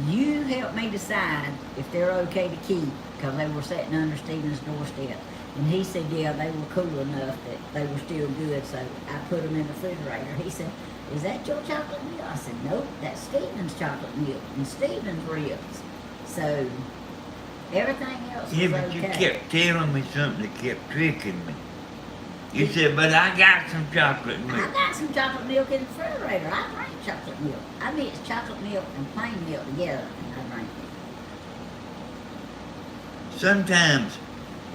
[SPEAKER 1] you help me decide if they're okay to keep, because they were sitting under Stephen's doorstep. And he said, yeah, they were cool enough that they were still good, so I put them in the refrigerator. He said, is that your chocolate milk? I said, nope, that's Stephen's chocolate milk and Stephen's ribs. So everything else was
[SPEAKER 2] Yeah, but
[SPEAKER 1] okay.
[SPEAKER 2] you kept telling me something that kept tricking me. You said, but I got some chocolate
[SPEAKER 1] I
[SPEAKER 2] milk.
[SPEAKER 1] got some chocolate milk in the refrigerator. I drink chocolate milk. I mix chocolate milk and plain milk together and I drink it.
[SPEAKER 2] Sometimes,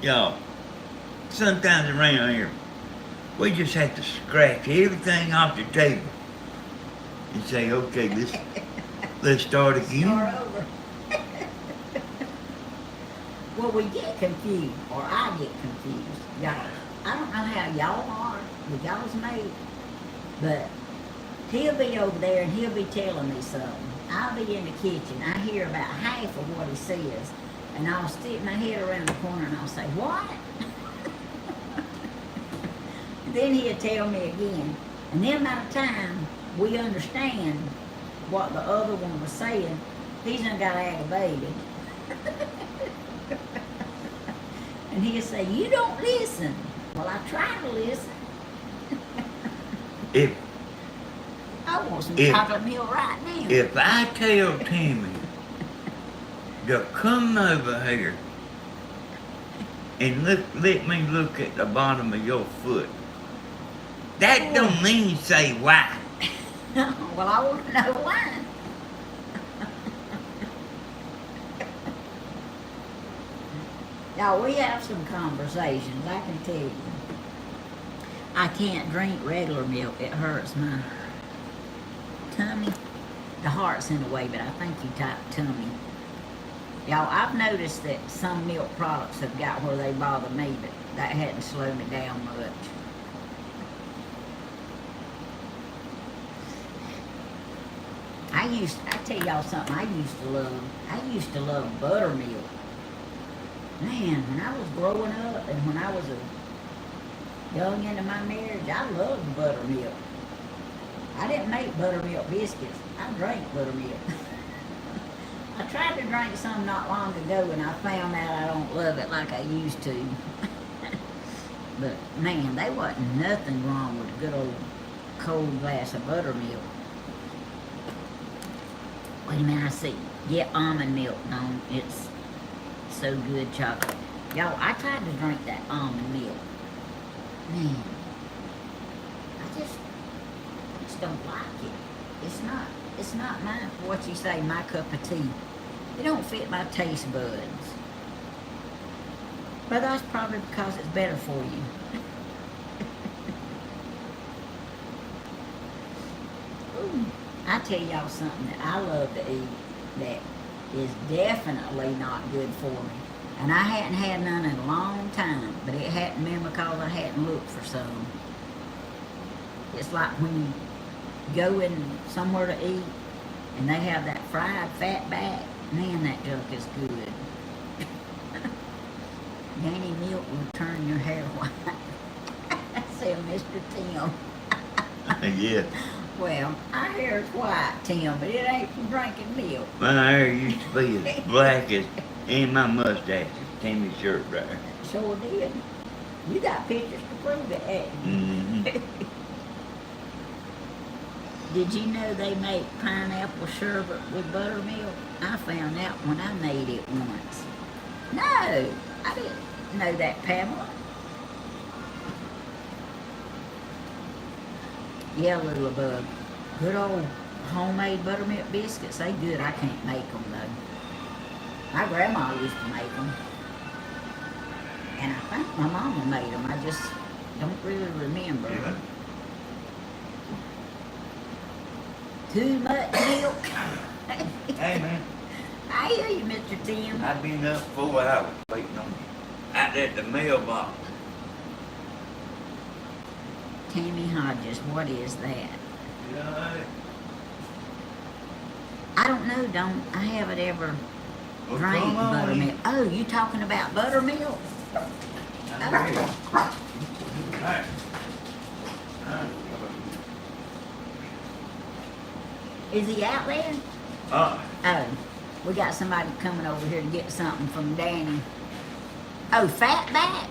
[SPEAKER 2] y'all, sometimes around here, we just have to scratch everything off the table and say, okay, let's start again.
[SPEAKER 1] Start over. Well, we get confused, or I get confused. Y'all, I don't know how y'all are with y'all's mate, but he'll be over there and he'll be telling me something. I'll be in the kitchen. I hear about half of what he says, and I'll stick my head around the corner and I'll say, what? Then he'll tell me again. And then by the time we understand what the other one was saying, he's done got aggravated. And he'll say, you don't listen. Well, I try to listen.
[SPEAKER 2] If
[SPEAKER 1] I want some
[SPEAKER 2] If-
[SPEAKER 1] chocolate milk right now.
[SPEAKER 2] if I tell Tammy to come over here and let me look at the bottom of your foot, that don't mean say why.
[SPEAKER 1] Well, I want to know why. Now, we have some conversations, I can tell you. I can't drink regular milk. It hurts my tummy. The heart's in the way, but I think you type tummy. Y'all, I've noticed that some milk products have got where they bother me, but that hadn't slowed me down much. I tell y'all something, I used to love buttermilk. Man, when I was growing up and when I was young into my marriage, I loved buttermilk. I didn't make buttermilk biscuits. I drank buttermilk. I tried to drink some not long ago and I found out I don't love it like I used to. But man, there wasn't nothing wrong with a good old cold glass of buttermilk. Wait a minute, I see. Get almond milk, don't. It's so good, chocolate. Y'all, I tried to drink that almond milk. Man, I just don't like it. It's not mine, for what you say, my cup of tea. It don't fit my taste buds. But that's probably because it's better for you. Ooh, I tell y'all something that I love to eat that is definitely not good for me. And I hadn't had none in a long time, but it hadn't been because I hadn't looked for some. It's like when you go in somewhere to eat and they have that fried fat back, man, that junk is good. Danny milk will turn your hair white. Said Mr. Tim.
[SPEAKER 2] Yeah.
[SPEAKER 1] Well, our hair is white, Tim, but it ain't from drinking milk.
[SPEAKER 2] My hair used to be as black as, and my mustache is Tammy's shirt right there.
[SPEAKER 1] Sure did. You got pictures to prove it, ain't you?
[SPEAKER 2] Mm-hmm.
[SPEAKER 1] Did you know they make pineapple sherbet with buttermilk? I found out when I made it once. No, I didn't know that, Pamela. Yeah, little bug. Good old homemade buttermilk biscuits. They good. I can't make them though. My grandma used to make them. And I think my mama made them. I just don't really remember.
[SPEAKER 3] Yeah.
[SPEAKER 1] Too much milk.
[SPEAKER 2] Hey, man.
[SPEAKER 1] I hear you, Mr. Tim.
[SPEAKER 2] I've been up 4 hours waiting on you. Out there at the mailbox.
[SPEAKER 1] Tammy Hodges, what is that?
[SPEAKER 2] Yeah.
[SPEAKER 1] I don't know, don't. I haven't ever
[SPEAKER 2] Well,
[SPEAKER 1] drank
[SPEAKER 2] come on
[SPEAKER 1] buttermilk.
[SPEAKER 2] in.
[SPEAKER 1] Oh, you talking about buttermilk?
[SPEAKER 2] I'm ready. All right.
[SPEAKER 1] Is he out there?
[SPEAKER 2] Uh,
[SPEAKER 1] Oh, we got somebody coming over here to get something from Danny. Oh, fat back?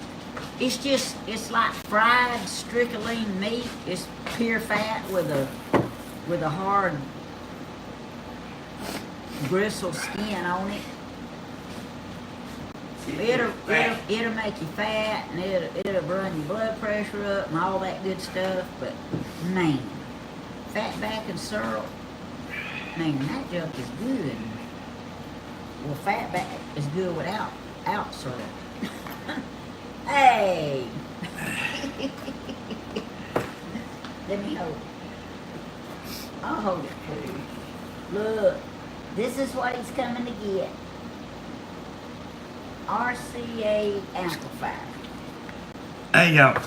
[SPEAKER 1] It's like fried strickling meat. It's pure fat with a hard gristle skin on it. It'll make you fat and it'll run your blood pressure up and all that good stuff. But man, fat back and syrup, man, that junk is good. Well, fat back is good without syrup. Hey! Let me hold it. I'll hold it for you. Look, this is what he's coming to get. RCA amplifier.
[SPEAKER 2] hey, y'all.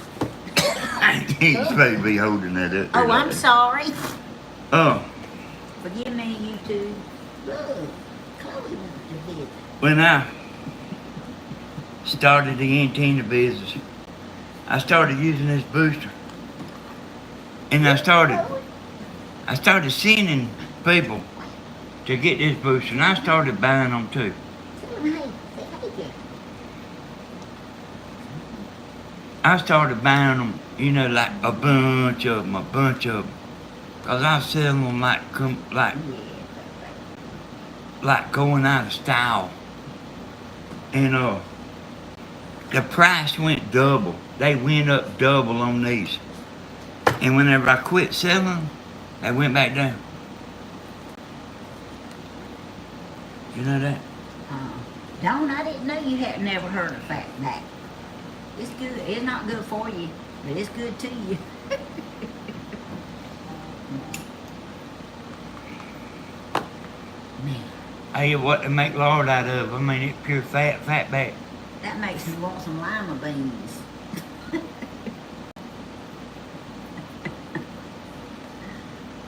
[SPEAKER 2] He's supposed to be holding that up.
[SPEAKER 1] Oh, I'm sorry.
[SPEAKER 2] Oh,
[SPEAKER 1] Forgive me, YouTube. Look, Chloe wants to visit.
[SPEAKER 2] when I started the antenna business, I started using this booster. And I started sending people to get this booster, and I started buying them too.
[SPEAKER 1] Tell him, hey, say hey, Jeff.
[SPEAKER 2] I started buying them, you know, like a bunch of them. Cause I was selling them like going out of style. And the price went double. They went up double on these. And whenever I quit selling them, they went back down. You know that?
[SPEAKER 1] Dawn, I didn't know you had never heard of fat back. It's good. It's not good for you. But it's good to you. Man,
[SPEAKER 2] Hey, what to make lard out of? I mean, it's pure fatback.
[SPEAKER 1] that makes me want some lima beans.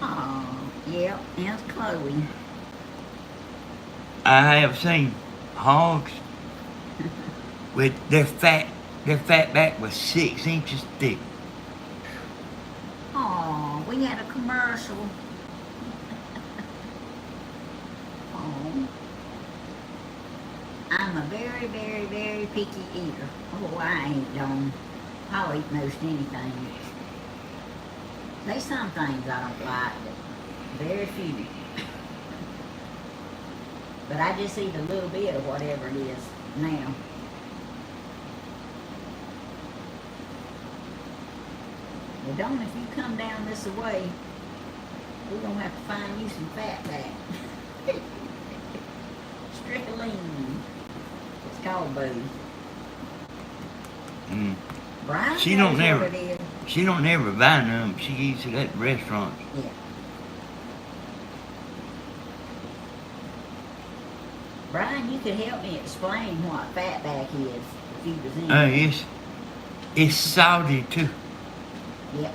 [SPEAKER 1] Oh, yep, and Chloe.
[SPEAKER 2] I have seen hogs with their fatback was 6 inches thick.
[SPEAKER 1] Oh, we had a commercial. Oh, I'm a very, very, very picky eater. Oh, I ain't done. I'll eat most anything. There's some things I don't like, but very few. But I just eat a little bit of whatever it is now. Well, Dawn, if you come down this way, we're going to have to find you some fatback. Strickling. It's called boo.
[SPEAKER 2] Mm.
[SPEAKER 1] Brian
[SPEAKER 2] She
[SPEAKER 1] knows
[SPEAKER 2] don't never-
[SPEAKER 1] what it is.
[SPEAKER 2] She don't never buy none. She eats it at restaurants.
[SPEAKER 1] Yeah. Brian, you could help me explain what fatback is if you was in there.
[SPEAKER 2] It's salty too.
[SPEAKER 1] Yep.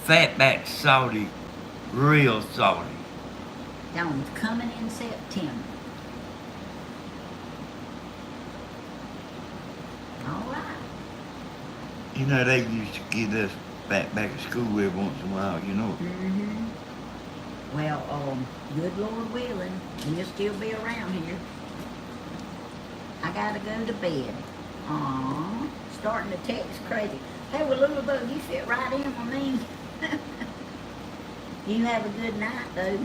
[SPEAKER 2] Fatback's salty, real salty.
[SPEAKER 1] Dawn's coming in September. All right.
[SPEAKER 2] You know, they used to give us fatback at school every once in a while, you know.
[SPEAKER 1] Mm-hmm. Well, good Lord willing, you'll still be around here. I gotta go to bed. Aw, starting to text crazy. Hey, well, little bug, you fit right in with me. You have a good night, though.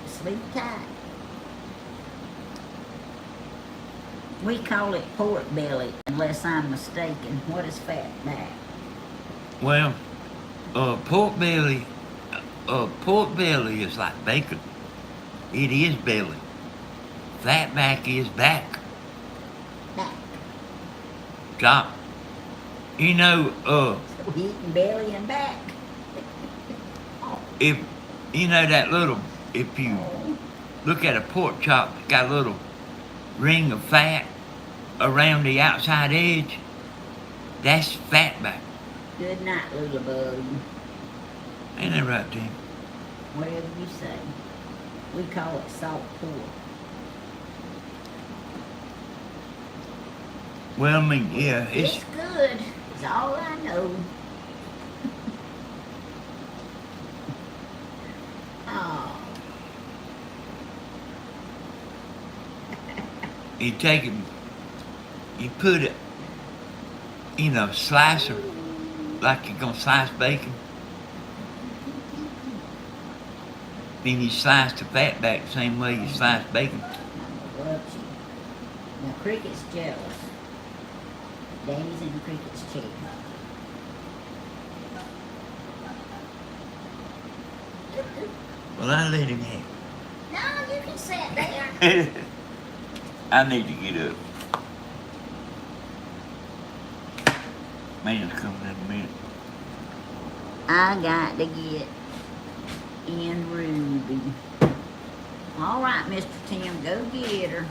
[SPEAKER 1] Sleep tight. We call it pork belly, unless I'm mistaken. What is fatback?
[SPEAKER 2] Well, pork belly is like bacon. It is belly. Fatback is back.
[SPEAKER 1] Back.
[SPEAKER 2] Top. You know,
[SPEAKER 1] So we eating belly and back.
[SPEAKER 2] if you know that little, if you look at a pork chop, it's got a little ring of fat around the outside edge, that's fatback.
[SPEAKER 1] Good night, little bug.
[SPEAKER 2] Ain't that right, Tim?
[SPEAKER 1] Whatever you say. We call it salt pork.
[SPEAKER 2] Well, I mean, yeah, it's
[SPEAKER 1] It's good. It's all I know. Oh,
[SPEAKER 2] you take it, you put it in a slicer, like you're gonna slice bacon. Then you slice the fat back the same way you slice bacon.
[SPEAKER 1] I love you. Now, Cricket's jealous. Daddy's in Cricket's chair.
[SPEAKER 2] Well, I let him have
[SPEAKER 1] No, you can sit there.
[SPEAKER 2] it. I need to get up. Man's coming in a minute.
[SPEAKER 1] I got to get in Ruby. All right, Mr. Tim, go get her.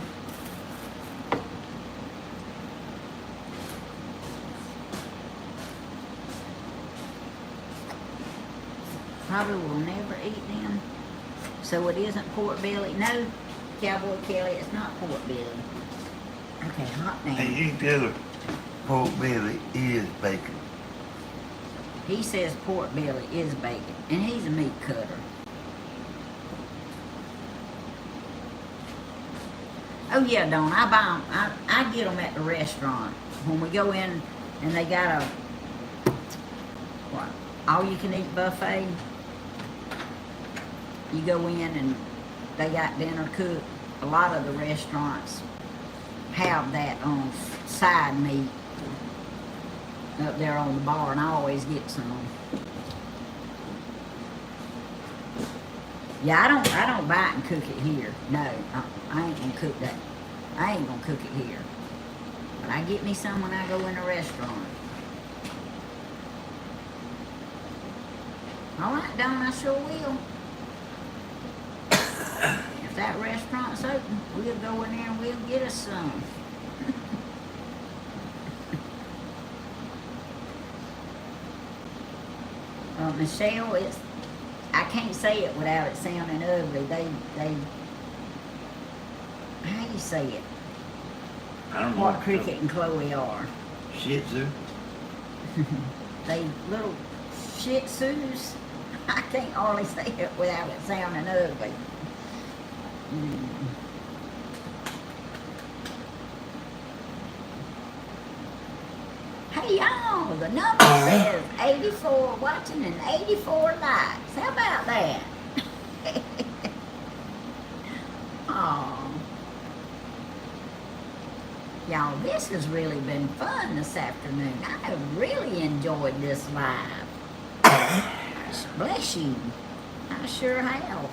[SPEAKER 1] Probably will never eat them. So it isn't pork belly. No, Cowboy Kelly, it's not pork belly. Okay, hot now.
[SPEAKER 2] Hey, you tell her pork belly is bacon.
[SPEAKER 1] He says pork belly is bacon, and he's a meat cutter. Oh yeah, Dawn, I buy them. I get them at the restaurant when we go in, and they got a what? All-you-can-eat buffet. You go in and they got dinner cooked. A lot of the restaurants have that on side meat up there on the bar, and I always get some. Yeah, I don't buy it and cook it here. No, I ain't gonna cook that. I ain't gonna cook it here. But I get me some when I go in a restaurant. All right, Don, I sure will. If that restaurant's open, we'll go in there and we'll get us some. Michelle, I can't say it without it sounding ugly. How you say it?
[SPEAKER 2] I don't know.
[SPEAKER 1] What Cricket and Chloe are.
[SPEAKER 2] Shih Tzu.
[SPEAKER 1] They little Shih Tzus. I can't hardly say it without it sounding ugly. Hey y'all, the number says 84 watching and 84 likes. How about that? Aw. Y'all, this has really been fun this afternoon. I have really enjoyed this live. Bless you. I sure have.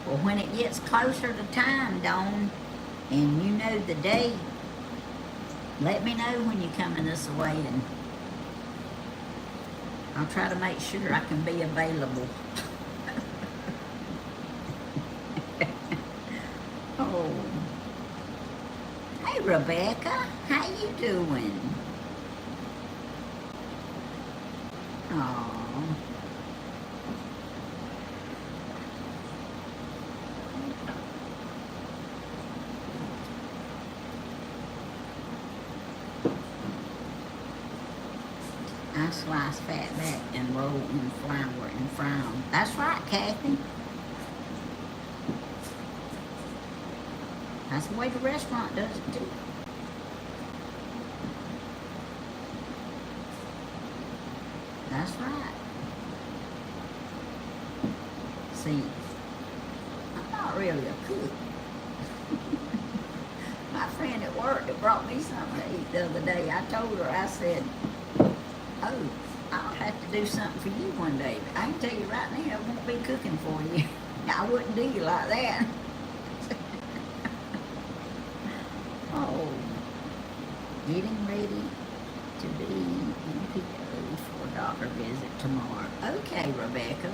[SPEAKER 1] Well, when it gets closer to time, Dawn, and you know the day, let me know when you're coming this way, and I'll try to make sure I can be available. Oh. Hey, Rebecca, how you doing? Oh. I slice fat back and roll in flour and fry 'em. That's right, Kathy. That's the way the restaurant does it too. That's right. See, I'm not really a cook. My friend at work that brought me something to eat the other day, I told her, I said, oh, I'll have to do something for you one day. But I can tell you right now, I won't be cooking for you. I wouldn't do you like that. Oh, getting ready to be in PO for a doctor visit tomorrow. Okay, Rebecca,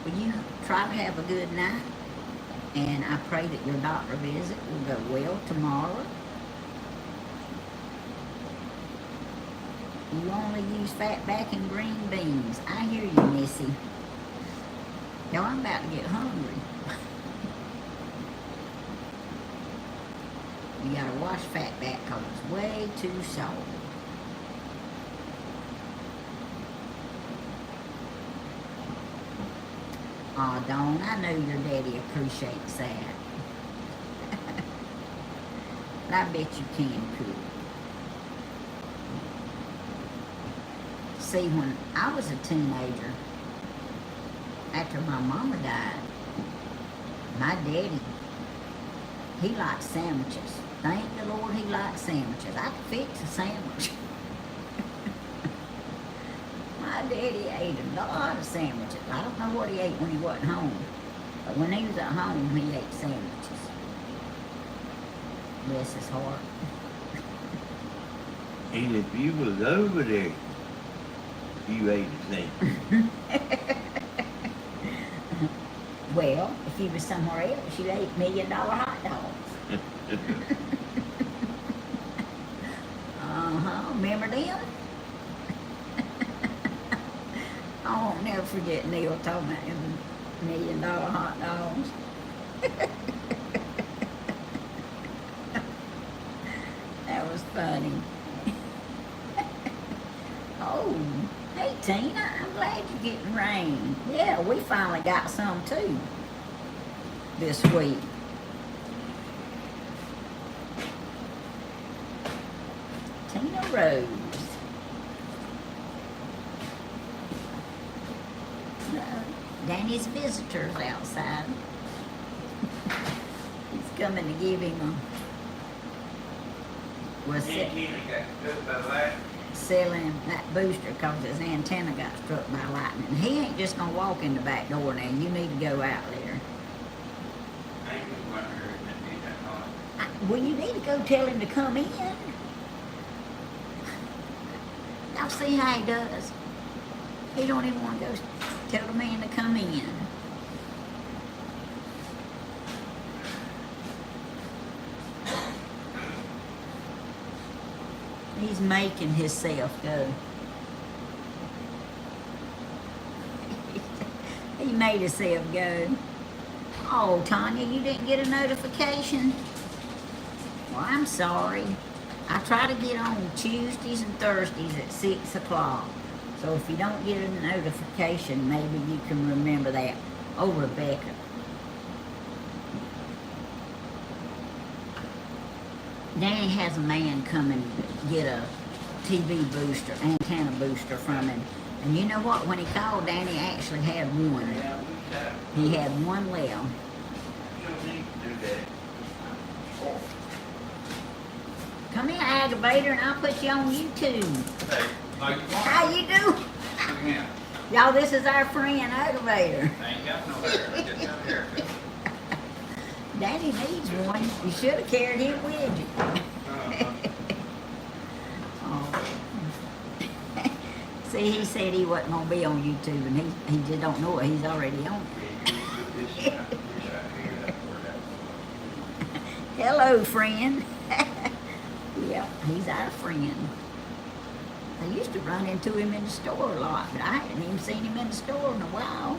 [SPEAKER 1] will you try to have a good night? And I pray that your doctor visit will go well tomorrow. You only use fatback and green beans. I hear you, Missy. Yo, I'm about to get hungry. You gotta wash fatback because it's way too soft. Aw, Dawn, I know your daddy appreciates that. But I bet you can cook. See, when I was a teenager, after my mama died, my daddy, he liked sandwiches. Thank the Lord he liked sandwiches. I could fix a sandwich. My daddy ate a lot of sandwiches. I don't know what he ate when he wasn't home. But when he was at home, he ate sandwiches. Bless his heart.
[SPEAKER 2] And if you was over there, you ate the same.
[SPEAKER 1] Well, if you was somewhere else, you ate $1 million hot dogs. Remember them? I won't never forget Neil talking about them $1 million hot dogs. That was funny. Oh, hey Tina, I'm glad you're getting rain. Yeah, we finally got some too this week. Tina Rose. Danny's visitors outside. He's coming to give him selling that booster because his antenna got struck by lightning. He ain't just gonna walk in the back door now. You need to go out there. Well, you need to go tell him to come in. Y'all see how he does? He don't even want to go tell the man to come in. He's making himself go. He made himself go. Oh, Tanya, you didn't get a notification? Well, I'm sorry. I try to get on Tuesdays and Thursdays at 6 o'clock. So if you don't get a notification, maybe you can remember that. Oh, Rebecca. Danny has a man come and get a TV booster, antenna booster from him. And you know what? When he called, Danny actually had one. He had one left.
[SPEAKER 3] You don't need to do that.
[SPEAKER 1] Come here, aggravator, and I'll put you on YouTube.
[SPEAKER 4] Hey, how you
[SPEAKER 1] How you do?
[SPEAKER 4] Yeah.
[SPEAKER 1] Y'all, this is our friend, aggravator.
[SPEAKER 4] I ain't got no hair. I just got a haircut.
[SPEAKER 1] Daddy needs one. You should have carried him with you. Oh. See, he said he wasn't going to be on YouTube, and he just don't know it. He's already on it. Hello, friend. Yeah, he's our friend. I used to run into him in the store a lot, but I hadn't even seen him in the store in a while.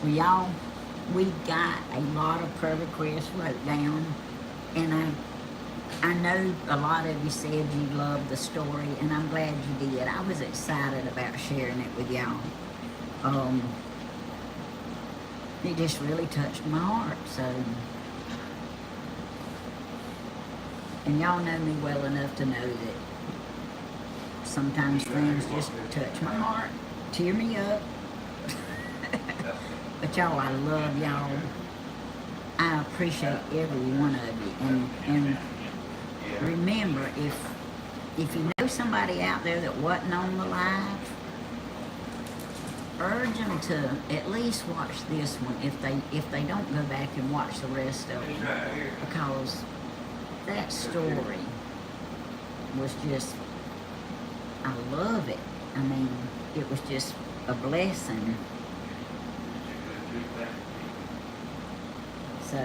[SPEAKER 1] Well, y'all, we got a lot of prayer requests wrote down, and I know a lot of you said you loved the story, and I'm glad you did. I was excited about sharing it with y'all. It just really touched my heart, so. And y'all know me well enough to know that sometimes things just touch my heart, tear me up. But y'all, I love y'all. I appreciate every one of you. And remember, if you know somebody out there that wasn't on the live, urge them to at least watch this one if they don't go back and watch the rest of them, because that story was just, I love it. I mean, it was just a blessing. So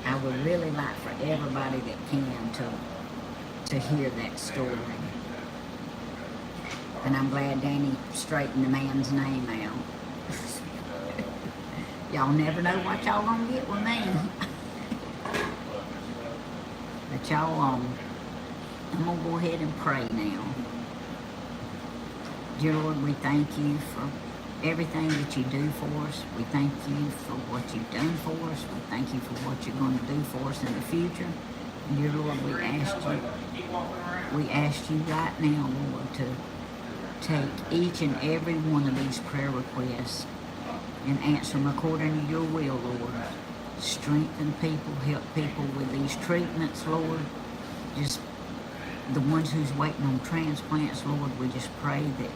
[SPEAKER 1] I would really like for everybody that can to hear that story. And I'm glad Danny straightened the man's name out. Y'all never know what y'all gonna get with me. But y'all, I'm gonna go ahead and pray now. Dear Lord, we thank you for everything that you do for us. We thank you for what you've done for us. We thank you for what you're going to do for us in the future. And dear Lord, we ask you right now, Lord, to take each and every one of these prayer requests and answer them according to your will, Lord. Strengthen people, help people with these treatments, Lord. Just the ones who's waiting on transplants, Lord, we just pray that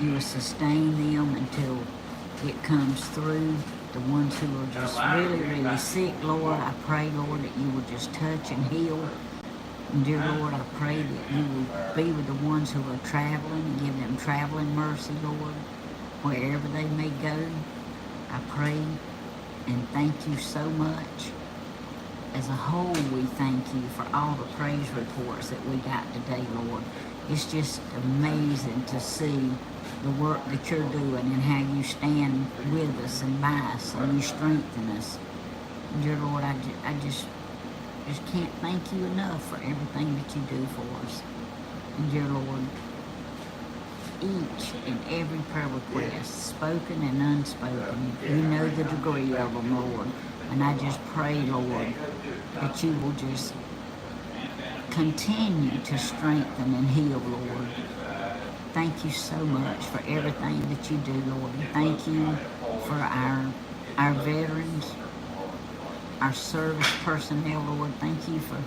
[SPEAKER 1] you will sustain them until it comes through. The ones who are just really, really sick, Lord, I pray, Lord, that you will just touch and heal. And dear Lord, I pray that you will be with the ones who are traveling and give them traveling mercy, Lord, wherever they may go. I pray and thank you so much. As a whole, we thank you for all the praise reports that we got today, Lord. It's just amazing to see the work that you're doing and how you stand with us and by us and you strengthen us. Dear Lord, I just can't thank you enough for everything that you do for us. And dear Lord, each and every prayer request, spoken and unspoken, you know the degree of them, Lord. And I just pray, Lord, that you will just continue to strengthen and heal, Lord. Thank you so much for everything that you do, Lord. Thank you for our veterans, our service personnel, Lord. Thank you for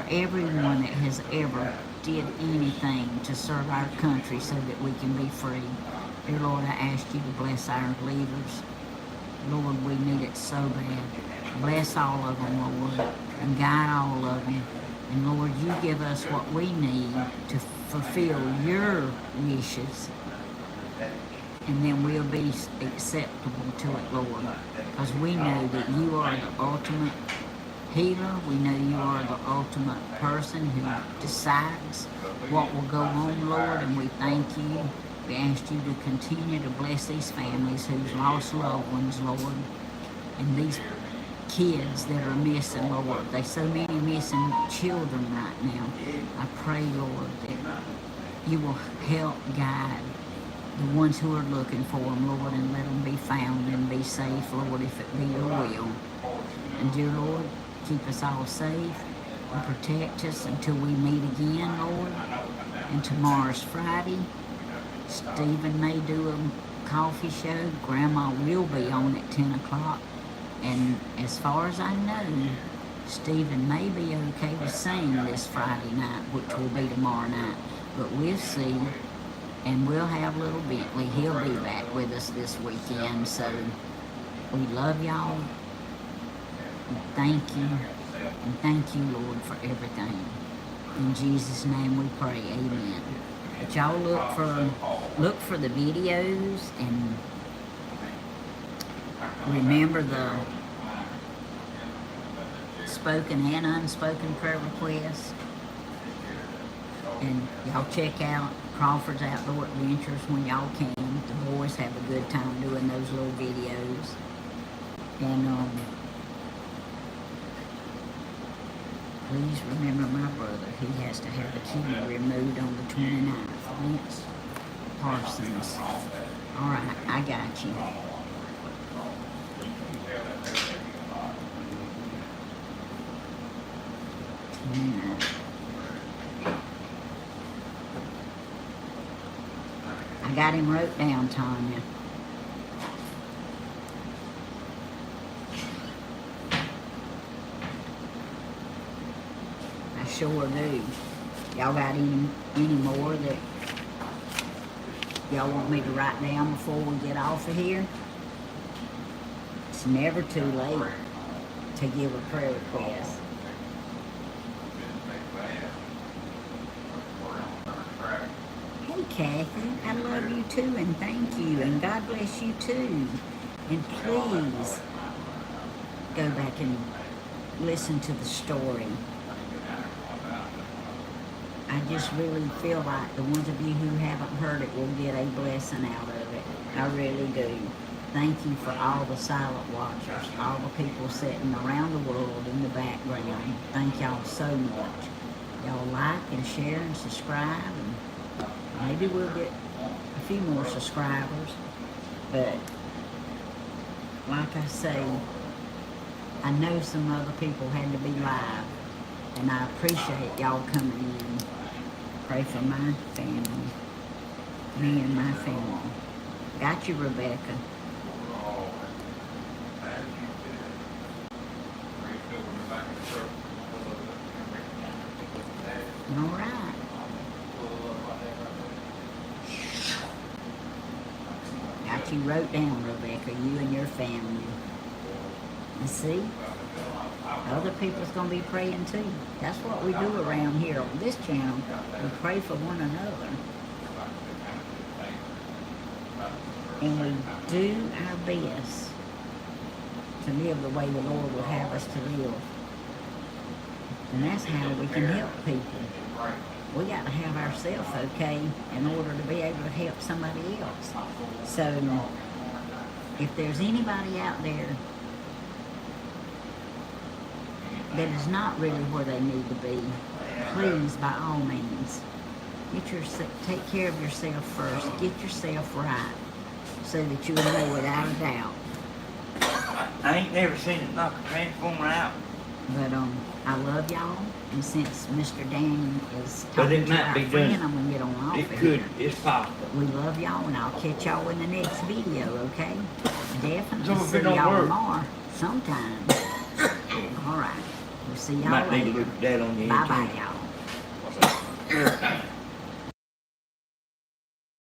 [SPEAKER 1] everyone that has ever did anything to serve our country so that we can be free. Dear Lord, I ask you to bless our leaders Lord, we need it so bad. Bless all of them, Lord, and guide all of them. And Lord, you give us what we need to fulfill your wishes. And then we'll be acceptable to it, Lord. Because we know that you are the ultimate healer. We know you are the ultimate person who decides what will go on, Lord. And we thank you. We ask you to continue to bless these families who's lost loved ones, Lord. And these kids that are missing, Lord. There's so many missing children right now. I pray, Lord, that you will help guide the ones who are looking for them, Lord, and let them be found and be safe, Lord, if it be your will. And dear Lord, keep us all safe and protect us until we meet again, Lord. And tomorrow's Friday. Stephen may do a coffee show. Grandma will be on at 10 o'clock. And as far as I know, Stephen may be okay to sing this Friday night, which will be tomorrow night. But we'll see. And we'll have little Bentley. He'll be back with us this weekend. So we love y'all. And thank you. And thank you, Lord, for everything. In Jesus' name we pray. Amen. But y'all look for the videos and remember the spoken and unspoken prayer requests. And y'all check out Crawford's Outdoor Adventures when y'all can. The boys have a good time doing those little videos. And please remember my brother. He has to have a kidney removed on the 29th. Lance Parsons. All right, I got you. I got him wrote down, Tanya. I sure do. Y'all got any more that y'all want me to write down before we get off of here? It's never too late to give a prayer request. Hey Kathy, I love you too, and thank you, and God bless you too. And please go back and listen to the story. I just really feel like the ones of you who haven't heard it will get a blessing out of it. I really do. Thank you for all the silent watchers, all the people sitting around the world in the background. Thank y'all so much. Y'all like and share and subscribe, and maybe we'll get a few more subscribers. But like I say, I know some other people had to be live, and I appreciate y'all coming in. Pray for my family, me and my family. Got you, Rebecca. All right. Got you wrote down, Rebecca, you and your family. And see, other people's going to be praying too. That's what we do around here on this channel. We pray for one another. And we do our best to live the way the Lord will have us to live. And that's how we can help people. We got to have ourselves okay in order to be able to help somebody else. So if there's anybody out there that is not really where they need to be, please, by all means, take care of yourself first. Get yourself right so that you will know without a doubt.
[SPEAKER 2] I ain't never seen it knock a transformer out.
[SPEAKER 1] But I love y'all, and since Mr. Dan is
[SPEAKER 2] But
[SPEAKER 1] talking
[SPEAKER 2] it
[SPEAKER 1] to
[SPEAKER 2] might
[SPEAKER 1] our
[SPEAKER 2] be
[SPEAKER 1] friend,
[SPEAKER 2] done.
[SPEAKER 1] I'm gonna get on off
[SPEAKER 2] It
[SPEAKER 1] of
[SPEAKER 2] could.
[SPEAKER 1] here.
[SPEAKER 2] It's possible.
[SPEAKER 1] We love y'all, and I'll catch y'all in the next video, okay? Definitely
[SPEAKER 2] So if
[SPEAKER 1] see
[SPEAKER 2] it don't
[SPEAKER 1] y'all
[SPEAKER 2] work.
[SPEAKER 1] tomorrow, sometime. All right, we'll see y'all
[SPEAKER 2] Might need to
[SPEAKER 1] later.
[SPEAKER 2] look at that on the
[SPEAKER 1] Bye bye,
[SPEAKER 2] antenna.
[SPEAKER 1] y'all.